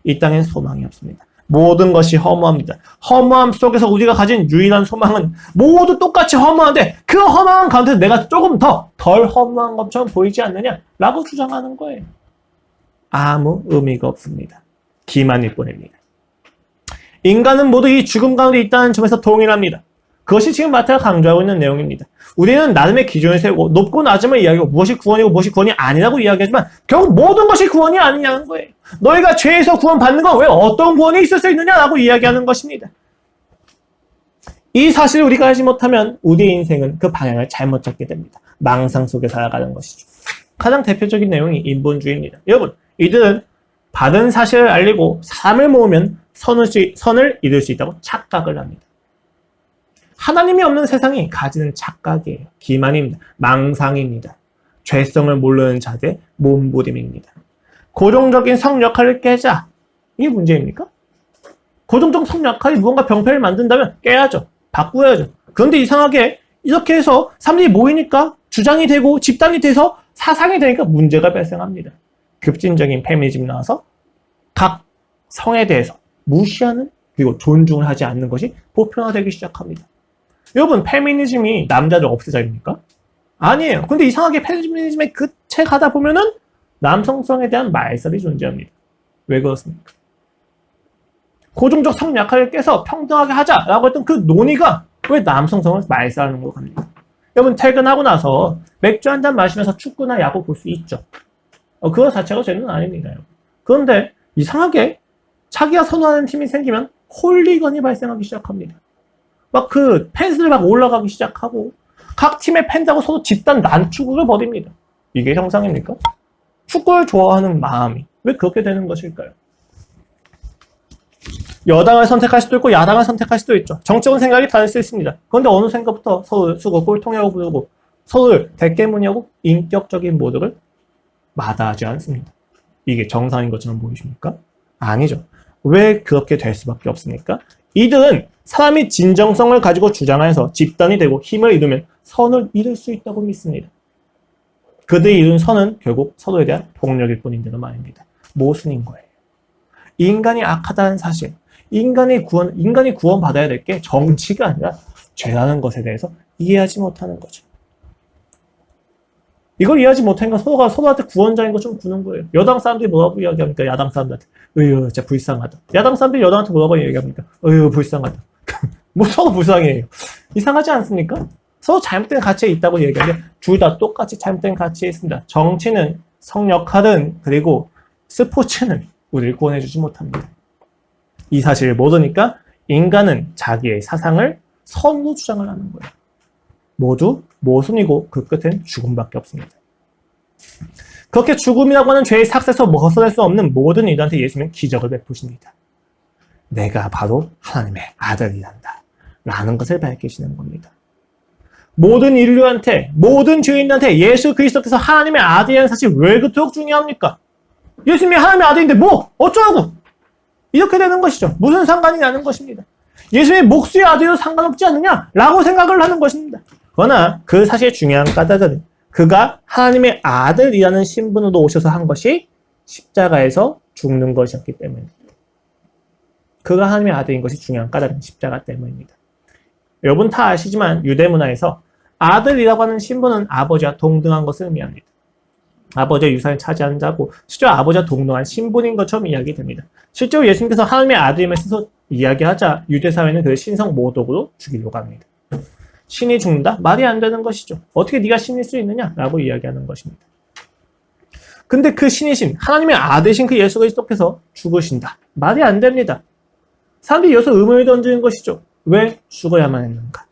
이 땅엔 소망이 없습니다. 모든 것이 허무합니다. 허무함 속에서 우리가 가진 유일한 소망은 모두 똑같이 허무한데 그 허무한 가운데서 내가 조금 더 덜 허무한 것처럼 보이지 않느냐라고 주장하는 거예요. 아무 의미가 없습니다. 기만일 뿐입니다. 인간은 모두 이 죽음 가운데 있다는 점에서 동일합니다. 그것이 지금 마태가 강조하고 있는 내용입니다. 우리는 나름의 기준을 세우고 높고 낮음을 이야기하고 무엇이 구원이고 무엇이 구원이 아니라고 이야기하지만 결국 모든 것이 구원이 아니냐는 거예요. 너희가 죄에서 구원받는 건 왜 어떤 구원이 있을 수 있느냐라고 이야기하는 것입니다. 이 사실을 우리가 알지 못하면 우리의 인생은 그 방향을 잘못 잡게 됩니다. 망상 속에 살아가는 것이죠. 가장 대표적인 내용이 인본주의입니다. 여러분, 이들은 받은 사실을 알리고 사람을 모으면 선을 이룰 수 있다고 착각을 합니다. 하나님이 없는 세상이 가지는 착각이에요. 기만입니다. 망상입니다. 죄성을 모르는 자들의 몸부림입니다. 고정적인 성 역할을 깨자. 이게 문제입니까? 고정적 성 역할이 무언가 병폐를 만든다면 깨야죠. 바꾸어야죠. 그런데 이상하게 이렇게 해서 사람들이 모이니까 주장이 되고 집단이 돼서 사상이 되니까 문제가 발생합니다. 급진적인 페미니즘이 나와서 각 성에 대해서 무시하는 그리고 존중을 하지 않는 것이 보편화되기 시작합니다. 여러분, 페미니즘이 남자를 없애자입니까? 아니에요. 근데 이상하게 페미니즘의 끝에 가다 보면은 남성성에 대한 말살이 존재합니다. 왜 그렇습니까? 고정적 성 역할을 깨서 평등하게 하자라고 했던 그 논의가 왜 남성성을 말살하는 것 같습니까? 여러분, 퇴근하고 나서 맥주 한 잔 마시면서 축구나 야구 볼 수 있죠. 그거 자체가 죄는 아닙니다. 그런데 이상하게 자기가 선호하는 팀이 생기면 홀리건이 발생하기 시작합니다. 막 그 펜스를 막 올라가기 시작하고 각 팀의 팬들하고 서로 집단 난축을 벌입니다. 이게 정상입니까? 축구를 좋아하는 마음이 왜 그렇게 되는 것일까요? 여당을 선택할 수도 있고 야당을 선택할 수도 있죠. 정적인 생각이 다를 수 있습니다. 그런데 어느 생각부터 서로 수고 꼴통이라고 부르고 서로를 대깨문이하고 인격적인 모독을 마다하지 않습니다. 이게 정상인 것처럼 보이십니까? 아니죠. 왜 그렇게 될 수밖에 없습니까? 이들은 사람이 진정성을 가지고 주장해서 집단이 되고 힘을 이루면 선을 이룰 수 있다고 믿습니다. 그들이 이룬 선은 결국 서로에 대한 폭력일 뿐인데도 말입니다. 모순인 거예요. 인간이 악하다는 사실, 인간이 구원받아야 될 게 정치가 아니라 죄라는 것에 대해서 이해하지 못하는 거죠. 이걸 이해하지 못하니까 서로가 서로한테 구원자인 것 좀 구는 거예요. 여당 사람들이 뭐라고 이야기합니까? 야당 사람들한테. 으유, 진짜 불쌍하다. 야당 사람들이 여당한테 뭐라고 이야기합니까? 으유, 불쌍하다. 뭐 서로 불쌍해요. 이상하지 않습니까? 서로 잘못된 가치에 있다고 얘기하는데 둘 다 똑같이 잘못된 가치에 있습니다. 정치는, 성 역할은, 그리고 스포츠는 우리를 구원해주지 못합니다. 이 사실을 모르니까 인간은 자기의 사상을 선으로 주장을 하는 거예요. 모두 모순이고 그 끝엔 죽음밖에 없습니다. 그렇게 죽음이라고 하는 죄의 삭스에서 벗어날 수 없는 모든 이들한테 예수님은 기적을 베푸십니다. 내가 바로 하나님의 아들이란다 라는 것을 밝히시는 겁니다. 모든 인류한테, 모든 죄인들한테 예수 그리스도께서 하나님의 아들이라는 사실이 왜 그토록 중요합니까? 예수님이 하나님의 아들인데 뭐 어쩌라고? 이렇게 되는 것이죠. 무슨 상관이 나는 것입니다. 예수님의 목수의 아들도 상관없지 않느냐라고 생각을 하는 것입니다. 그러나 그 사실의 중요한 까닭은 그가 하나님의 아들이라는 신분으로 오셔서 한 것이 십자가에서 죽는 것이었기 때문입니다. 그가 하나님의 아들인 것이 중요한 까닭은 십자가 때문입니다. 여러분 다 아시지만 유대 문화에서 아들이라고 하는 신분은 아버지와 동등한 것을 의미합니다. 아버지의 유산을 차지하는 자고 실제로 아버지와 동등한 신분인 것처럼 이야기됩니다. 실제로 예수님께서 하나님의 아들임을 스스로 이야기하자 유대사회는 그를 신성 모독으로 죽이려고 합니다. 신이 죽는다? 말이 안 되는 것이죠. 어떻게 네가 신일 수 있느냐? 라고 이야기하는 것입니다. 근데 그 신이신 하나님의 아들이신 그 예수 그리스도께서 죽으신다. 말이 안 됩니다. 사람들이 여기서 의문을 던지는 것이죠. 왜 죽어야만 했는가?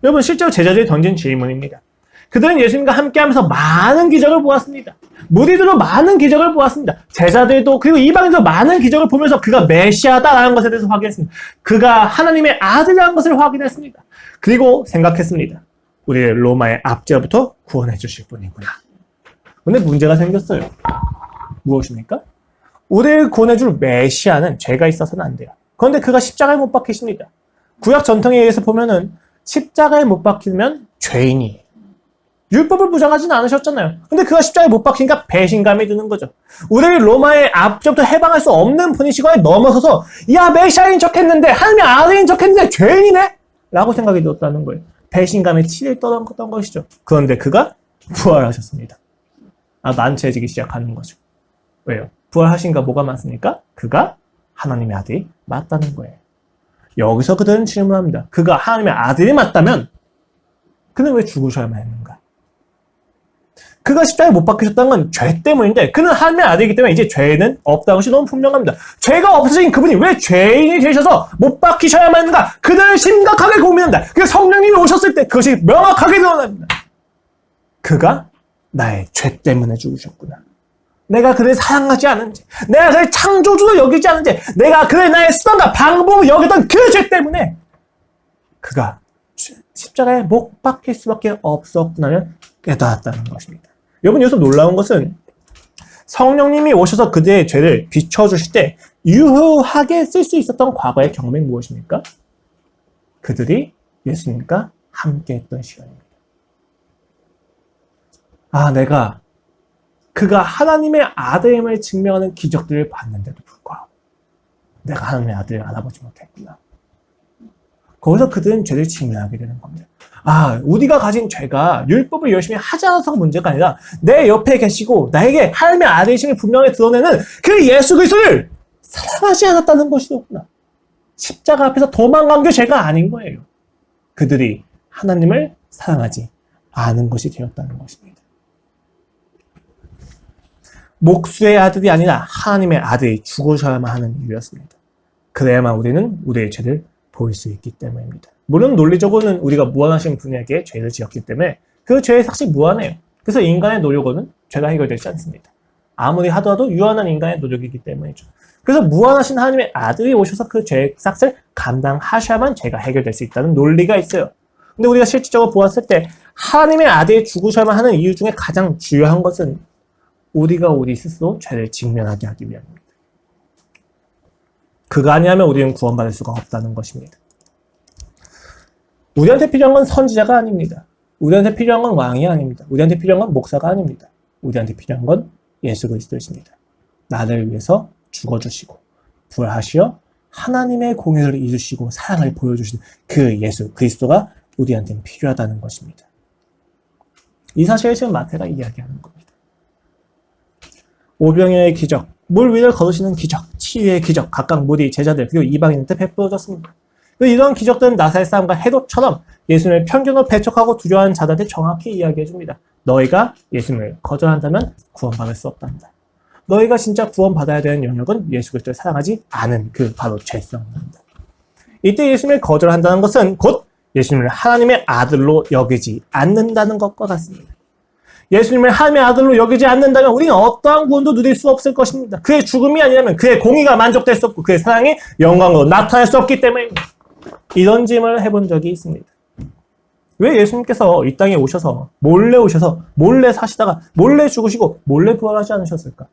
여러분 실제로 제자들이 던진 질문입니다. 그들은 예수님과 함께하면서 많은 기적을 보았습니다. 무리들도 많은 기적을 보았습니다. 제자들도 그리고 이방인도 많은 기적을 보면서 그가 메시아다라는 것에 대해서 확인했습니다. 그가 하나님의 아들이라는 것을 확인했습니다. 그리고 생각했습니다. 우리를 로마의 압제로부터 구원해 주실 분이구나. 근데 문제가 생겼어요. 무엇입니까? 우리를 구원해 줄 메시아는 죄가 있어서는 안 돼요. 그런데 그가 십자가에 못 박히십니다. 구약 전통에 의해서 보면은 십자가에 못 박히면 죄인이에요. 율법을 부정하지는 않으셨잖아요. 근데 그가 십자가에 못 박히니까 배신감이 드는 거죠. 우리를 로마의 압제부터 해방할 수 없는 분이시거에 넘어서서 야 메시아인 척했는데 하나님의 아들인 척했는데 죄인이네? 라고 생각이 들었다는 거예요. 배신감에 치를 떨었던 것이죠. 그런데 그가 부활하셨습니다. 난처해지기 시작하는 거죠. 왜요? 부활하신가 뭐가 맞습니까? 그가 하나님의 아들이 맞다는 거예요. 여기서 그들은 질문합니다. 그가 하나님의 아들이 맞다면 그는 왜 죽으셔야만 했는가? 그가 십자가에 못 박히셨다는 건 죄 때문인데 그는 하나님의 아들이기 때문에 이제 죄는 없다는 것이 너무 분명합니다. 죄가 없어진 그분이 왜 죄인이 되셔서 못 박히셔야만 했는가? 그들은 심각하게 고민한다. 그 성령님이 오셨을 때 그것이 명확하게 드러납니다. 그가 나의 죄 때문에 죽으셨구나. 내가 그를 사랑하지 않은지, 내가 그를 창조주로 여기지 않은지, 내가 그를 나의 수단과 방법으로 여기던 그 죄 때문에 그가 십자가에 못 박힐 수밖에 없었구나를 깨달았다는 것입니다. 여러분 여기서 놀라운 것은 성령님이 오셔서 그들의 죄를 비춰주실 때 유효하게 쓸 수 있었던 과거의 경험이 무엇입니까? 그들이 예수님과 함께했던 시간입니다. 내가 그가 하나님의 아들임을 증명하는 기적들을 봤는데도 불구하고 내가 하나님의 아들을 알아보지 못했구나. 거기서 그들은 죄를 직면하게 되는 겁니다. 우리가 가진 죄가 율법을 열심히 하지 않아서가 문제가 아니라 내 옆에 계시고 나에게 하나님의 아들이심을 분명히 드러내는 그 예수 그리스도를 사랑하지 않았다는 것이었구나. 십자가 앞에서 도망간 게 죄가 아닌 거예요. 그들이 하나님을 사랑하지 않은 것이 되었다는 것입니다. 목수의 아들이 아니라 하나님의 아들이 죽으셔야만 하는 이유였습니다. 그래야만 우리는 우리의 죄를 보일 수 있기 때문입니다. 물론 논리적으로는 우리가 무한하신 분에게 죄를 지었기 때문에 그 죄의 삭이 무한해요. 그래서 인간의 노력으로는 죄가 해결되지 않습니다. 아무리 하더라도 유한한 인간의 노력이기 때문이죠. 그래서 무한하신 하나님의 아들이 오셔서 그 죄의 삭을 감당하셔야만 죄가 해결될 수 있다는 논리가 있어요. 근데 우리가 실질적으로 보았을 때 하나님의 아들이 죽으셔야만 하는 이유 중에 가장 중요한 것은 우리가 우리 스스로 죄를 직면하게 하기 위함입니다. 그가 아니라면 우리는 구원받을 수가 없다는 것입니다. 우리한테 필요한 건 선지자가 아닙니다. 우리한테 필요한 건 왕이 아닙니다. 우리한테 필요한 건 목사가 아닙니다. 우리한테 필요한 건 예수 그리스도이십니다. 나를 위해서 죽어주시고 부활하시어 하나님의 공의를 이루시고 사랑을 보여주시는 그 예수 그리스도가 우리한테는 필요하다는 것입니다. 이 사실을 지금 마태가 이야기하는 겁니다. 오병이어의 기적, 물 위를 걸으시는 기적, 치유의 기적, 각각 무리, 제자들, 그리고 이방인한테 베풀어졌습니다. 이런 기적들은 나사렛 사람과 헤롯처럼 예수님을 편견으로 배척하고 두려워하는 자들한테 정확히 이야기해줍니다. 너희가 예수님을 거절한다면 구원받을 수 없답니다. 너희가 진짜 구원받아야 되는 영역은 예수 그리스도를 사랑하지 않은 그 바로 죄성입니다. 이때 예수님을 거절한다는 것은 곧 예수님을 하나님의 아들로 여기지 않는다는 것과 같습니다. 예수님을 하나님의 아들로 여기지 않는다면 우리는 어떠한 구원도 누릴 수 없을 것입니다. 그의 죽음이 아니라면 그의 공의가 만족될 수 없고 그의 사랑이 영광으로 나타날 수 없기 때문입니다. 이런 질문을 해본 적이 있습니다. 왜 예수님께서 이 땅에 오셔서 몰래 사시다가 몰래 죽으시고 몰래 부활하지 않으셨을까?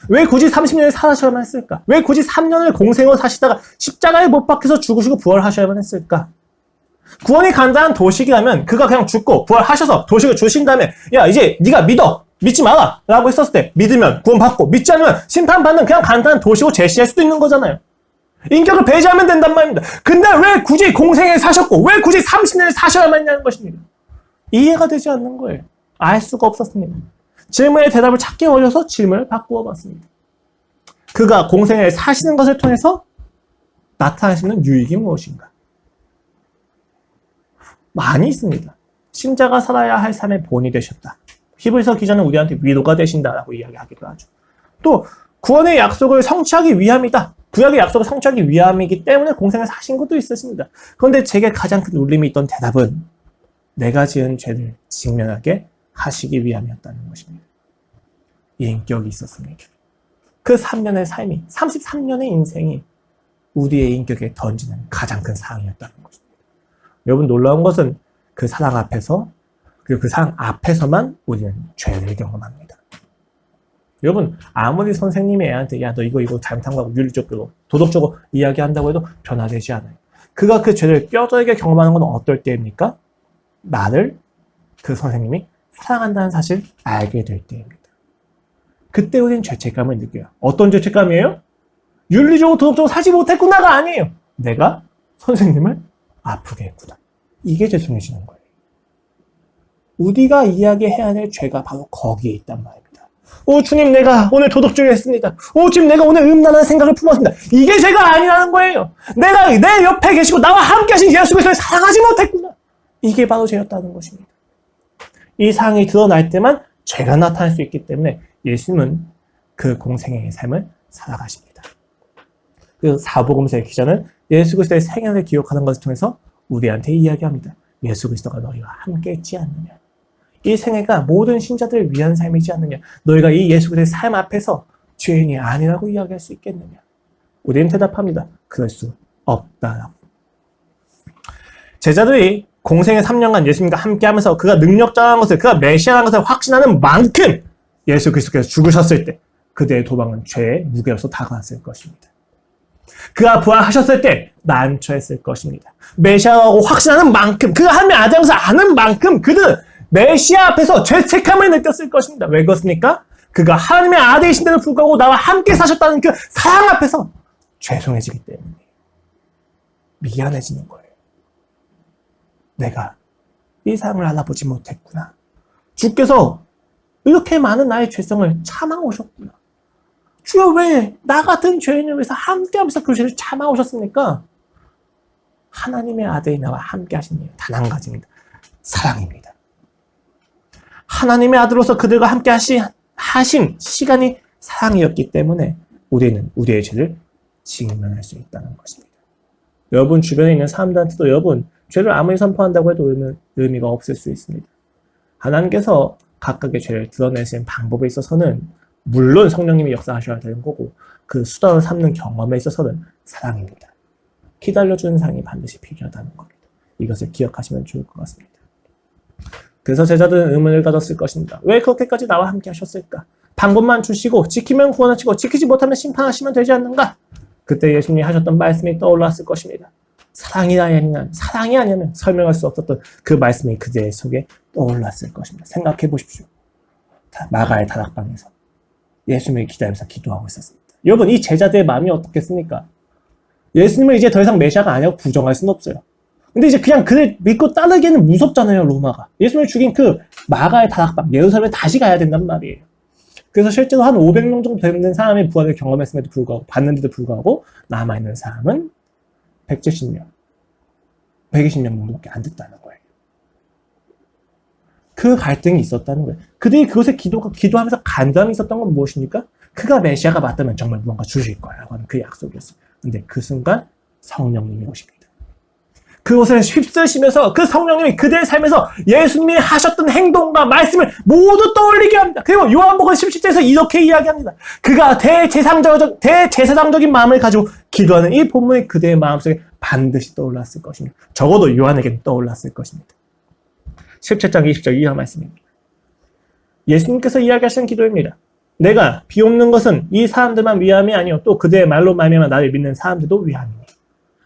왜 굳이 30년을 살아셔야만 했을까? 왜 굳이 3년을 공생으로 사시다가 십자가에 못 박혀서 죽으시고 부활하셔야만 했을까? 구원이 간단한 도식이라면 그가 그냥 죽고 부활하셔서 도식을 주신 다음에 야 이제 네가 믿지 마라 라고 했었을 때 믿으면 구원받고 믿지 않으면 심판받는 그냥 간단한 도식으로 제시할 수도 있는 거잖아요. 인격을 배제하면 된단 말입니다. 근데 왜 굳이 공생에 사셨고 왜 굳이 30년을 사셔야만 했냐는 것입니다. 이해가 되지 않는 거예요. 알 수가 없었습니다. 질문의 대답을 찾기 어려서 질문을 바꾸어 봤습니다. 그가 공생을 사시는 것을 통해서 나타나시는 유익이 무엇인가? 많이 있습니다. 신자가 살아야 할 삶의 본이 되셨다. 히브리서 기자는 우리한테 위로가 되신다라고 이야기하기도 하죠. 또 구원의 약속을 성취하기 위함이다. 구약의 약속을 성취하기 위함이기 때문에 공생을 사신 것도 있으십니다. 그런데 제게 가장 큰 울림이 있던 대답은 내가 지은 죄를 직면하게 하시기 위함이었다는 것입니다. 인격이 있었습니다. 그 3년의 삶이, 33년의 인생이 우리의 인격에 던지는 가장 큰 사랑이었다는 것입니다. 여러분 놀라운 것은 그 사랑 앞에서 그리고 그 사랑 앞에서만 우리는 죄를 경험합니다. 여러분 아무리 선생님이 애한테 야 너 이거 잘못한 거고 윤리적으로 도덕적으로 이야기한다고 해도 변화되지 않아요. 그가 그 죄를 뼈저리게 경험하는 건 어떨 때입니까? 나를 그 선생님이 사랑한다는 사실을 알게 될 때입니다. 그때 우리는 죄책감을 느껴요. 어떤 죄책감이에요? 윤리적으로 도덕적으로 살지 못했구나가 아니에요. 내가 선생님을 아프게 했구나. 이게 죄송해지는 거예요. 우리가 이야기해야 될 죄가 바로 거기에 있단 말입니다. 오 주님 내가 오늘 도덕적으로 했습니다. 오 주님 내가 오늘 음란한 생각을 품었습니다. 이게 죄가 아니라는 거예요. 내가 내 옆에 계시고 나와 함께 하신 예수 그리스도를 사랑하지 못했구나. 이게 바로 죄였다는 것입니다. 이 사항이 드러날 때만 죄가 나타날 수 있기 때문에 예수님은 그 공생애의 삶을 살아가십니다. 그 사복음서의 기자는 예수 그리스도의 생애를 기억하는 것을 통해서 우리한테 이야기합니다. 예수 그리스도가 너희와 함께 있지 않느냐. 이 생애가 모든 신자들을 위한 삶이지 않느냐. 너희가 이 예수 그리스도의 삶 앞에서 죄인이 아니라고 이야기할 수 있겠느냐. 우리는 대답합니다. 그럴 수 없다라고. 제자들이 공생의 3년간 예수님과 함께하면서 그가 능력자라는 것을, 그가 메시아라는 것을 확신하는 만큼 예수 그리스도께서 죽으셨을 때 그들의 도망은 죄의 무게로서 다가왔을 것입니다. 그가 부활하셨을 때 난처했을 것입니다. 메시아라고 확신하는 만큼, 그가 하나님의 아들임을 아는 만큼 그들은 메시아 앞에서 죄책감을 느꼈을 것입니다. 왜 그렇습니까? 그가 하나님의 아들이신데도 불구하고 나와 함께 사셨다는 그 사랑 앞에서 죄송해지기 때문에 미안해지는 거예요. 내가 이 사랑을 알아보지 못했구나. 주께서 이렇게 많은 나의 죄성을 참아오셨구나. 주여 왜 나 같은 죄인을 위해서 함께하면서 그 죄를 참아오셨습니까? 하나님의 아들이 나와 함께 하신 이유 단 한 가지입니다. 사랑입니다. 하나님의 아들로서 그들과 함께 하신 시간이 사랑이었기 때문에 우리는 우리의 죄를 직면할 수 있다는 것입니다. 여러분 주변에 있는 사람들한테도 여러분 죄를 아무리 선포한다고 해도 의미가 없을 수 있습니다. 하나님께서 각각의 죄를 드러내시는 방법에 있어서는 물론 성령님이 역사하셔야 되는 거고 그 수단을 삼는 경험에 있어서는 사랑입니다. 기다려주는 사랑이 반드시 필요하다는 겁니다. 이것을 기억하시면 좋을 것 같습니다. 그래서 제자들은 의문을 가졌을 것입니다. 왜 그렇게까지 나와 함께 하셨을까? 방법만 주시고 지키면 구원하시고 지키지 못하면 심판하시면 되지 않는가? 그때 예수님이 하셨던 말씀이 떠올랐을 것입니다. 사랑이 아니냐면 설명할 수 없었던 그 말씀이 그들의 속에 떠올랐을 것입니다. 생각해 보십시오. 마가의 다락방에서 예수님을 기다리면서 기도하고 있었습니다. 여러분 이 제자들의 마음이 어떻겠습니까? 예수님을 이제 더 이상 메시아가 아니라고 부정할 수는 없어요. 근데 이제 그냥 그를 믿고 따르기에는 무섭잖아요, 로마가. 예수님을 죽인 그 마가의 다락방, 예루살렘에 다시 가야 된단 말이에요. 그래서 실제로 한 500명 정도 되는 사람이 부활을 경험했음에도 불구하고, 봤는데도 불구하고, 남아있는 사람은 170명, 120명 정도밖에 안 됐다는 거예요. 그 갈등이 있었다는 거예요. 그들이 그것에 기도하면서 간담이 있었던 건 무엇입니까? 그가 메시아가 맞다면 정말 무언가 주실 거라고 하는 그 약속이었어요. 근데 그 순간 성령님이 오십니다. 그것을 휩쓰시면서 그 성령님이 그들의 삶에서 예수님이 하셨던 행동과 말씀을 모두 떠올리게 합니다. 그리고 요한복음 17절에서 이렇게 이야기합니다. 그가 대제사장적인 마음을 가지고 기도하는 이 본문이 그들의 마음속에 반드시 떠올랐을 것입니다. 적어도 요한에게는 떠올랐을 것입니다. 17장 20절 이하 말씀입니다. 예수님께서 이야기하시는 기도입니다. 내가 비옵는 것은 이 사람들만 위함이 아니요 또 그들의 말로 말미암아 나를 믿는 사람들도 위함이니.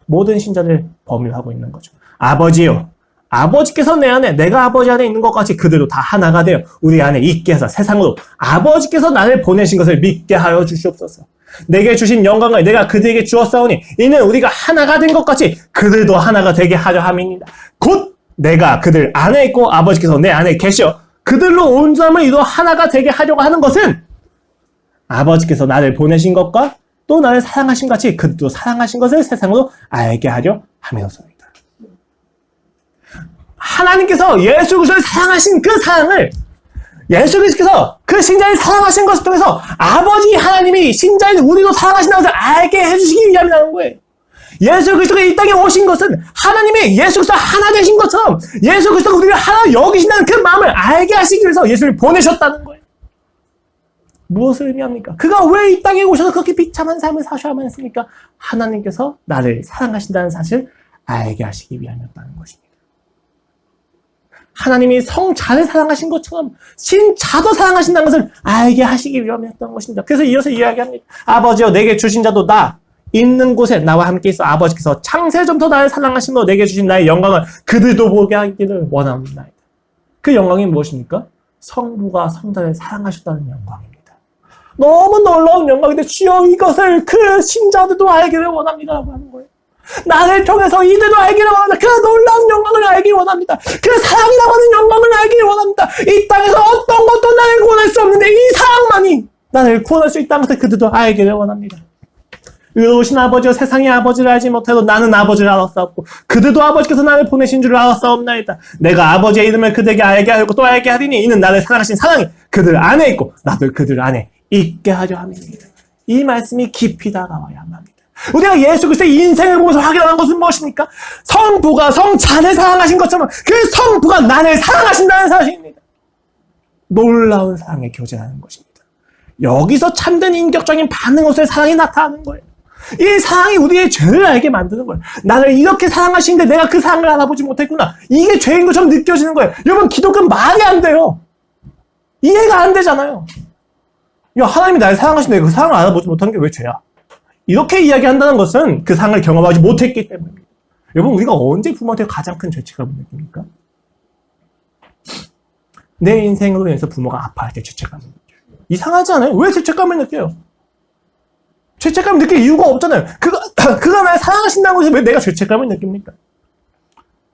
모든 신자를 범위하고 있는 거죠. 아버지요, 아버지께서 내 안에, 내가 아버지 안에 있는 것 같이 그들도 다 하나가 되어 우리 안에 있게 해서 세상으로 아버지께서 나를 보내신 것을 믿게 하여 주시옵소서. 내게 주신 영광을 내가 그들에게 주었사오니 이는 우리가 하나가 된 것 같이 그들도 하나가 되게 하려 함이니라. 곧 내가 그들 안에 있고 아버지께서 내 안에 계셔 그들로 온 사람을 이루어 하나가 되게 하려고 하는 것은 아버지께서 나를 보내신 것과 또 나를 사랑하신 같이 그들도 사랑하신 것을 세상으로 알게 하려 함이로소이다. 하나님께서 예수 그리스도를 사랑하신 그 사랑을 예수 그리스도께서 그 신자를 사랑하신 것을 통해서 아버지 하나님이 신자인 우리도 사랑하신다는 것을 알게 해주시기 위함이라는 거예요. 예수 그리스도가 이 땅에 오신 것은 하나님이 예수 그리스도 하나 되신 것처럼 예수 그리스도가 우리를 하나 여기신다는 그 마음을 알게 하시기 위해서 예수를 보내셨다는 거예요. 무엇을 의미합니까? 그가 왜 이 땅에 오셔서 그렇게 비참한 삶을 사셔야만 했습니까? 하나님께서 나를 사랑하신다는 사실을 알게 하시기 위함이었다는 것입니다. 하나님이 성자를 사랑하신 것처럼 신자도 사랑하신다는 것을 알게 하시기 위함이었던 것입니다. 그래서 이어서 이야기합니다. 아버지여 내게 주신 자도 나 있는 곳에 나와 함께 있어 아버지께서 창세전부터 나를 사랑하심으로 내게 주신 나의 영광을 그들도 보게 하기를 원합니다. 그 영광이 무엇입니까? 성부가 성자를 사랑하셨다는 영광입니다. 너무 놀라운 영광인데 주여 이것을 그 신자들도 알기를 원합니다라고 하는 거예요. 나를 통해서 이들도 알기를 원합니다. 그 놀라운 영광을 알기를 원합니다. 그 사랑이라고 하는 영광을 알기를 원합니다. 이 땅에서 어떤 것도 나를 구원할 수 없는데 이 사랑만이 나를 구원할 수 있다는 것을 그들도 알기를 원합니다. 의로우신 아버지여 세상의 아버지를 알지 못해도 나는 아버지를 알았사옵고 그들도 아버지께서 나를 보내신 줄을 알았사옵나이다. 내가 아버지의 이름을 그들에게 알게 하고 또 알게 하리니 이는 나를 사랑하신 사랑이 그들 안에 있고 나도 그들 안에 있게 하려 함입니다. 이 말씀이 깊이 다가와야만 합니다. 우리가 예수 그리스도의 인생을 보면서 확인하는 것은 무엇입니까? 성부가 성자를 사랑하신 것처럼 그 성부가 나를 사랑하신다는 사실입니다. 놀라운 사랑의 교제라는 것입니다. 여기서 참된 인격적인 반응으로서의 사랑이 나타나는 거예요. 이 사랑이 우리의 죄를 알게 만드는 거예요. 나를 이렇게 사랑하시는데 내가 그 사랑을 알아보지 못했구나. 이게 죄인 것처럼 느껴지는 거예요. 여러분 기독교는 말이 안 돼요. 이해가 안 되잖아요. 야, 하나님이 나를 사랑하시는데 그 사랑을 알아보지 못하는 게 왜 죄야? 이렇게 이야기한다는 것은 그 사랑을 경험하지 못했기 때문입니다. 여러분 우리가 언제 부모한테 가장 큰 죄책감을 느낍니까? 내 인생으로 인해서 부모가 아파할 때 죄책감을 느껴요. 이상하지 않아요? 왜 죄책감을 느껴요? 죄책감을 느낄 이유가 없잖아요. 그가 날 사랑하신다는 것에 왜 내가 죄책감을 느낍니까?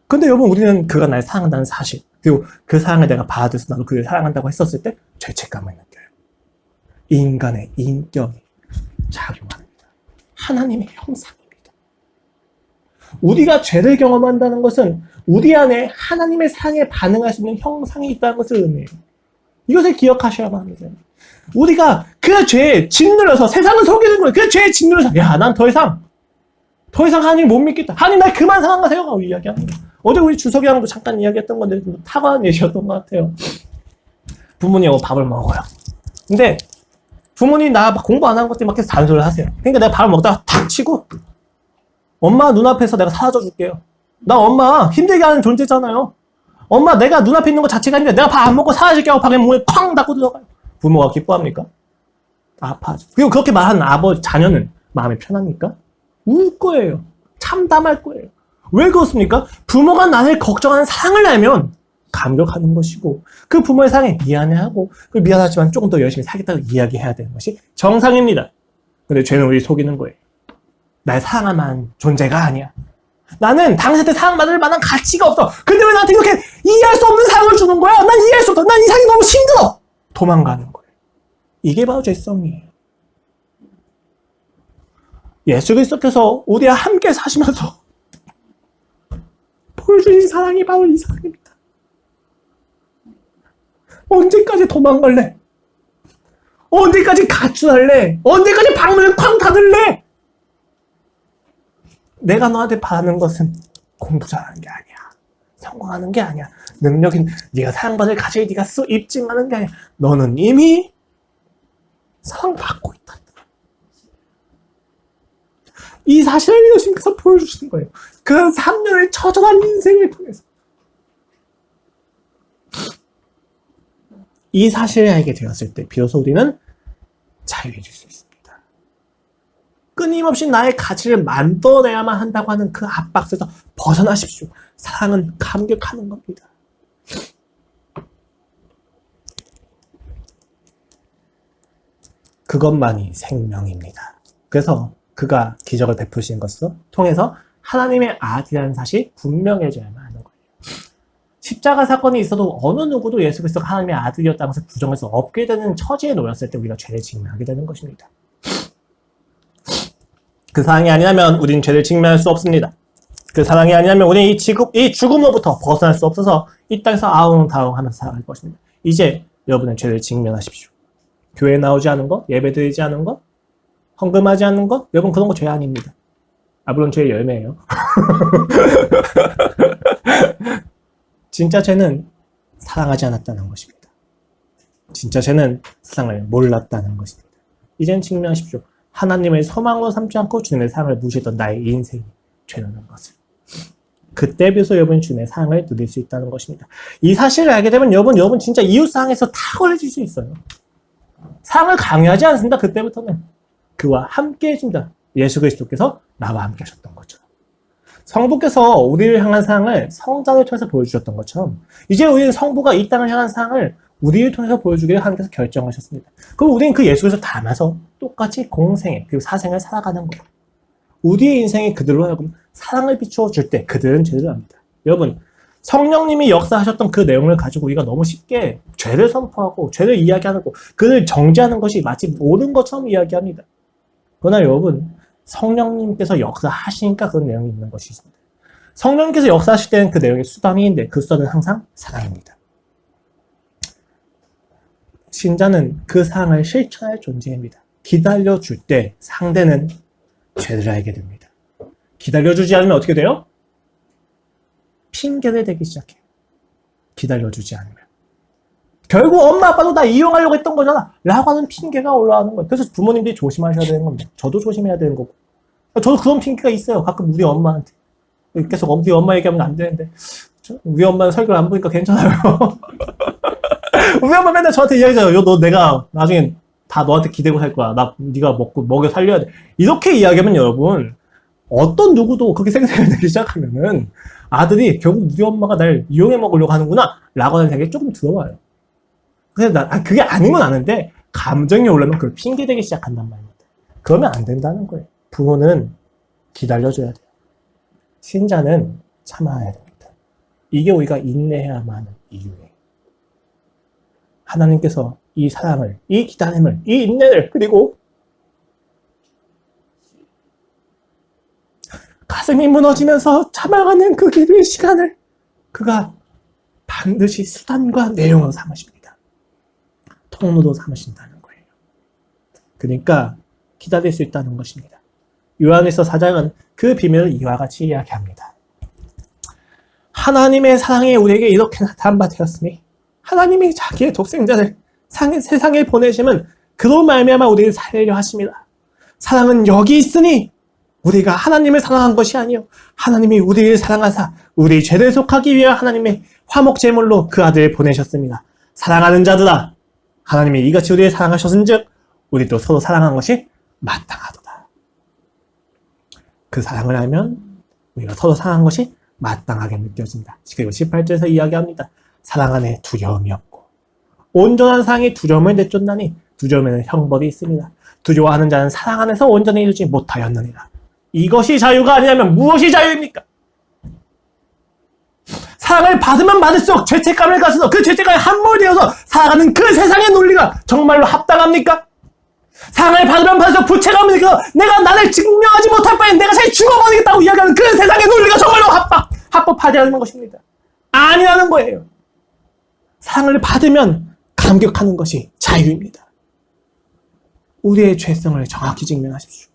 근데 여러분 우리는 그가 날 사랑한다는 사실 그리고 그 사랑을 내가 받아들여서 나도 그를 사랑한다고 했었을 때 죄책감을 느껴요. 인간의 인격이 작용합니다. 하나님의 형상입니다. 우리가 죄를 경험한다는 것은 우리 안에 하나님의 사랑에 반응할 수 있는 형상이 있다는 것을 의미해요. 이것을 기억하셔야만 합니다. 우리가 그 죄에 짓눌려서 세상을 속이는 거예요. 그 죄에 짓눌려서 야, 난 더 이상 하나님 못 믿겠다. 하나님 날 그만 사랑하세요라고 이야기합니다. 어제 우리 주석이랑도 잠깐 이야기했던 건데 좀 타관한 예시였던 것 같아요. 부모님하고 밥을 먹어요. 근데 부모님 나 공부 안 한 것 때문에 막 계속 잔소리를 하세요. 그러니까 내가 밥을 먹다가 탁 치고 엄마 눈앞에서 내가 사라져 줄게요. 나 엄마 힘들게 하는 존재잖아요. 엄마 내가 눈앞에 있는 것 자체가 아니라 내가 밥 안 먹고 사라질게 하고 방에 문을 쾅 닫고 들어가요. 부모가 기뻐합니까? 아파하죠. 그리고 그렇게 말하는 자녀는 마음이 편합니까? 울 거예요. 참담할 거예요. 왜 그렇습니까? 부모가 나를 걱정하는 사랑을 알면 감격하는 것이고 그 부모의 사랑에 미안해하고 그 미안하지만 조금 더 열심히 살겠다고 이야기해야 되는 것이 정상입니다. 근데 죄는 우리 속이는 거예요. 날 사랑할 만한 존재가 아니야. 나는 당신한테 사랑받을 만한 가치가 없어. 근데 왜 나한테 이렇게 이해할 수 없는 사랑을 주는 거야? 난 이해할 수 없어. 난 이 사랑이 너무 힘들어. 도망가는 거예요. 이게 바로 죄성이에요. 예수 그리스도께서 우리와 함께 사시면서 보여주신 사랑이 바로 이 사랑입니다. 언제까지 도망갈래? 언제까지 가출할래? 언제까지 방문을 쾅 닫을래? 내가 너한테 바라는 것은 공부 잘하는 게 아니야. 성공하는 게 아니야. 능력인 네가 사랑받을 가치를 네가 입증하는 게 아니야. 너는 이미 사랑받고 있다. 이 사실을 예수님께서 보여주시는 거예요. 그 3년의 처절한 인생을 통해서. 이 사실을 알게 되었을 때 비로소 우리는 자유해질 수 있습니다. 끊임없이 나의 가치를 만들어내야만 한다고 하는 그 압박에서 벗어나십시오. 사랑은 감격하는 겁니다. 그것만이 생명입니다. 그래서 그가 기적을 베푸신 것을 통해서 하나님의 아들이라는 사실이 분명해져야만 하는 거예요. 십자가 사건이 있어도 어느 누구도 예수 그리스도가 하나님의 아들이었다는 것을 부정할 수 없게 되는 처지에 놓였을 때 우리가 죄를 직면하게 되는 것입니다. 그 사랑이 아니라면 우리는 죄를 직면할 수 없습니다. 그 사랑이 아니라면 우리는 이 죽음으로부터 벗어날 수 없어서 이 땅에서 아웅다웅하면서 살아갈 것입니다. 이제 여러분은 죄를 직면하십시오. 교회에 나오지 않은 것, 예배드리지 않은 것, 헌금하지 않는 것, 여러분 그런 거 죄 아닙니다. 물론 죄의 열매예요. 진짜 죄는 사랑하지 않았다는 것입니다. 진짜 죄는 사랑을 몰랐다는 것입니다. 이젠 직면하십시오. 하나님을 소망으로 삼지 않고 주님의 사랑을 무시했던 나의 인생이 죄라는 것을. 그때 비로소 여러분이 주님의 사랑을 누릴 수 있다는 것입니다. 이 사실을 알게 되면 여러분 진짜 이웃사랑에서 탁월해질 수 있어요. 사랑을 강요하지 않습니다. 그때부터는 그와 함께 해준다. 예수 그리스도께서 나와 함께 하셨던 것처럼. 성부께서 우리를 향한 사랑을 성자를 통해서 보여주셨던 것처럼 이제 우리는 성부가 이 땅을 향한 사랑을 우리를 통해서 보여주기를 하나님께서 결정하셨습니다. 그럼 우리는 그 예수 그리스도 닮아서 똑같이 공생애 그리고 사생을 살아가는 거예요. 우리의 인생에 그들로 하여금 사랑을 비추어 줄 때 그들은 죄를 합니다. 여러분 성령님이 역사하셨던 그 내용을 가지고 우리가 너무 쉽게 죄를 선포하고 죄를 이야기하고 그를 정죄하는 것이 마치 옳은 것처럼 이야기합니다. 그러나 여러분 성령님께서 역사하시니까 그런 내용이 있는 것이 있습니다. 성령님께서 역사하실 때는 그 내용이 수단인데 그 수단은 항상 사랑입니다. 신자는 그 사랑을 실천할 존재입니다. 기다려줄 때 상대는 죄를 알게 됩니다. 기다려주지 않으면 어떻게 돼요? 핑계를 대기 시작해요. 기다려주지 않으면. 결국 엄마 아빠도 나 이용하려고 했던 거잖아 라고 하는 핑계가 올라가는 거예요. 그래서 부모님들이 조심하셔야 되는 겁니다. 저도 조심해야 되는 거고. 저도 그런 핑계가 있어요. 가끔 우리 엄마한테. 계속 우리 엄마 얘기하면 안 되는데 우리 엄마는 설교를 안 보니까 괜찮아요. 우리 엄마 맨날 저한테 이야기하잖아요. 너 내가 나중에 다 너한테 기대고 살 거야. 네가 먹여 살려야 돼. 이렇게 이야기하면 여러분 어떤 누구도 그렇게 생각을 내기 시작하면은 아들이 결국 우리 엄마가 날 이용해 먹으려고 하는구나 라고 하는 생각이 조금 들어와요. 그래서 그게 아닌 건 아는데 감정이 올라면 그걸 핑계대기 시작한단 말입니다. 그러면 안 된다는 거예요. 부모는 기다려줘야 돼요. 신자는 참아야 됩니다. 이게 우리가 인내해야만 하는 이유예요. 하나님께서 이 사랑을, 이 기다림을, 이 인내를 그리고 가슴이 무너지면서 참아가는 그 기도의 시간을 그가 반드시 수단과 내용으로 삼으십니다. 통로로 삼으신다는 거예요. 그러니까 기다릴 수 있다는 것입니다. 요한일서 4장은 그 비밀을 이와 같이 이야기합니다. 하나님의 사랑이 우리에게 이렇게 나타난 바 되었으니 하나님이 자기의 독생자를 세상에 보내심은 그로 말미암아 우리를 살리려 하십니다. 사랑은 여기 있으니 우리가 하나님을 사랑한 것이 아니요 하나님이 우리를 사랑하사 우리 죄를 속하기 위해 하나님의 화목 제물로 그 아들을 보내셨습니다. 사랑하는 자들아 하나님이 이같이 우리를 사랑하셨은즉 우리도 서로 사랑한 것이 마땅하도다. 그 사랑을 알면 우리가 서로 사랑한 것이 마땅하게 느껴진다. 그리고 18절에서 이야기합니다. 사랑 안에 두려움이 없고 온전한 사랑이 두려움을 내쫓나니 두려움에는 형벌이 있습니다. 두려워하는 자는 사랑 안에서 온전히 이루지 못하였느니라. 이것이 자유가 아니라면 무엇이 자유입니까? 사랑을 받으면 받을수록 죄책감을 가져서 그 죄책감에 함몰되어서 살아가는 그 세상의 논리가 정말로 합당합니까? 사랑을 받으면 받을수록 부채감을 느껴서 내가 나를 증명하지 못할 바에 내가 잘 죽어버리겠다고 이야기하는 그 세상의 논리가 정말로 합법하지 것입니다. 아니라는 거예요. 사랑을 받으면 감격하는 것이 자유입니다. 우리의 죄성을 정확히 직면하십시오.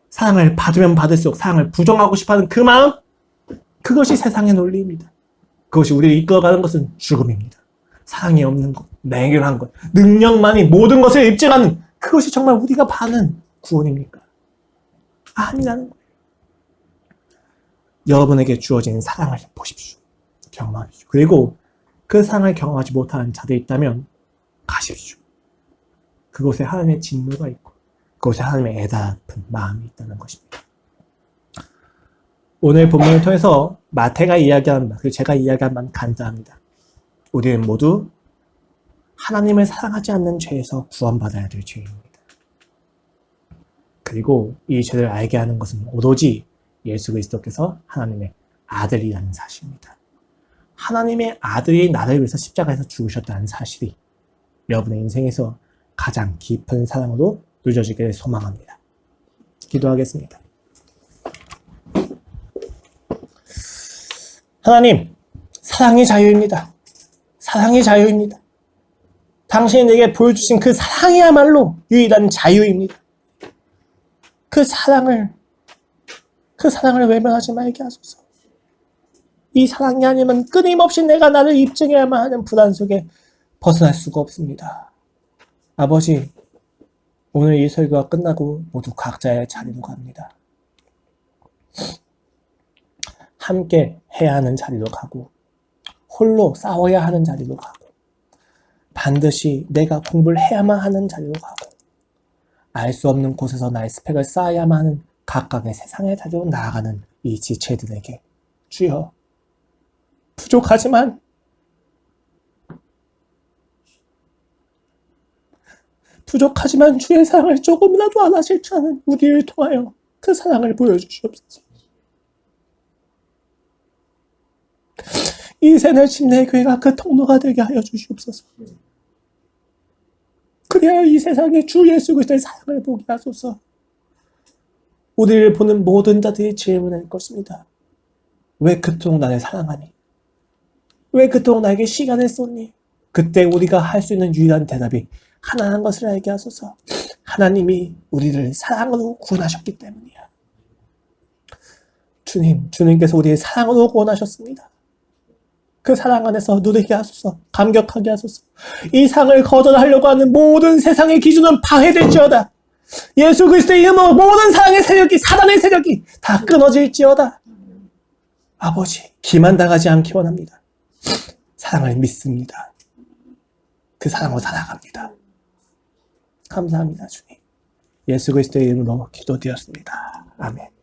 사랑을 받으면 받을수록 사랑을 부정하고 싶어하는 그 마음, 그것이 세상의 논리입니다. 그것이 우리를 이끌어가는 것은 죽음입니다. 사랑이 없는 것, 냉혈한 것, 능력만이 모든 것을 입증하는 그것이 정말 우리가 바라는 구원입니까? 아니라는 거예요. 여러분에게 주어진 사랑을 보십시오. 경험하십시오. 그리고 그 사랑을 경험하지 못하는 자들이 있다면 가십시오. 그곳에 하나님의 진노가 있고 그곳에 하나님의 애달픈 마음이 있다는 것입니다. 오늘 본문을 통해서 마태가 이야기한 바, 그리고 제가 이야기한 바는 간단합니다. 우리는 모두 하나님을 사랑하지 않는 죄에서 구원받아야 될 죄입니다. 그리고 이 죄를 알게 하는 것은 오로지 예수 그리스도께서 하나님의 아들이라는 사실입니다. 하나님의 아들이 나를 위해서 십자가에서 죽으셨다는 사실이 여러분의 인생에서 가장 깊은 사랑으로 누려지기를 소망합니다. 기도하겠습니다. 하나님, 사랑이 자유입니다. 사랑이 자유입니다. 당신이 내게 보여주신 그 사랑이야말로 유일한 자유입니다. 그 사랑을 외면하지 말게 하소서. 이 사랑이 아니면 끊임없이 내가 나를 입증해야만 하는 불안 속에 벗어날 수가 없습니다. 아버지, 오늘 이 설교가 끝나고 모두 각자의 자리로 갑니다. 함께 해야 하는 자리로 가고 홀로 싸워야 하는 자리로 가고 반드시 내가 공부를 해야만 하는 자리로 가고 알 수 없는 곳에서 나의 스펙을 쌓아야만 하는 각각의 세상의 자리로 나아가는 이 지체들에게 주여, 부족하지만 주의 사랑을 조금이라도 알아실 줄 아는 우리를 통하여 그 사랑을 보여주시옵소서. 이 새날 침례교회가 그 통로가 되게 하여 주시옵소서. 그래야 이 세상에 주 예수 그리스도의 사랑을 보게 하소서. 우리를 보는 모든 자들이 질문할 것입니다. 왜 그토록 나를 사랑하니? 왜 그토록 나에게 시간을 쏟니? 그때 우리가 할 수 있는 유일한 대답이 하나라는 것을 알게 하소서. 하나님이 우리를 사랑으로 구원하셨기 때문이야. 주님께서 우리의 사랑으로 구원하셨습니다. 그 사랑 안에서 누리게 하소서. 감격하게 하소서. 이 상을 거절하려고 하는 모든 세상의 기준은 파괴될지어다. 예수 그리스도의 이름으로 모든 사랑의 세력이, 사단의 세력이 다 끊어질지어다. 아버지, 기만당하지 않기 원합니다. 사랑을 믿습니다. 그 사랑으로 살아갑니다. 감사합니다, 주님. 예수 그리스도의 이름으로 기도드렸습니다. 아멘.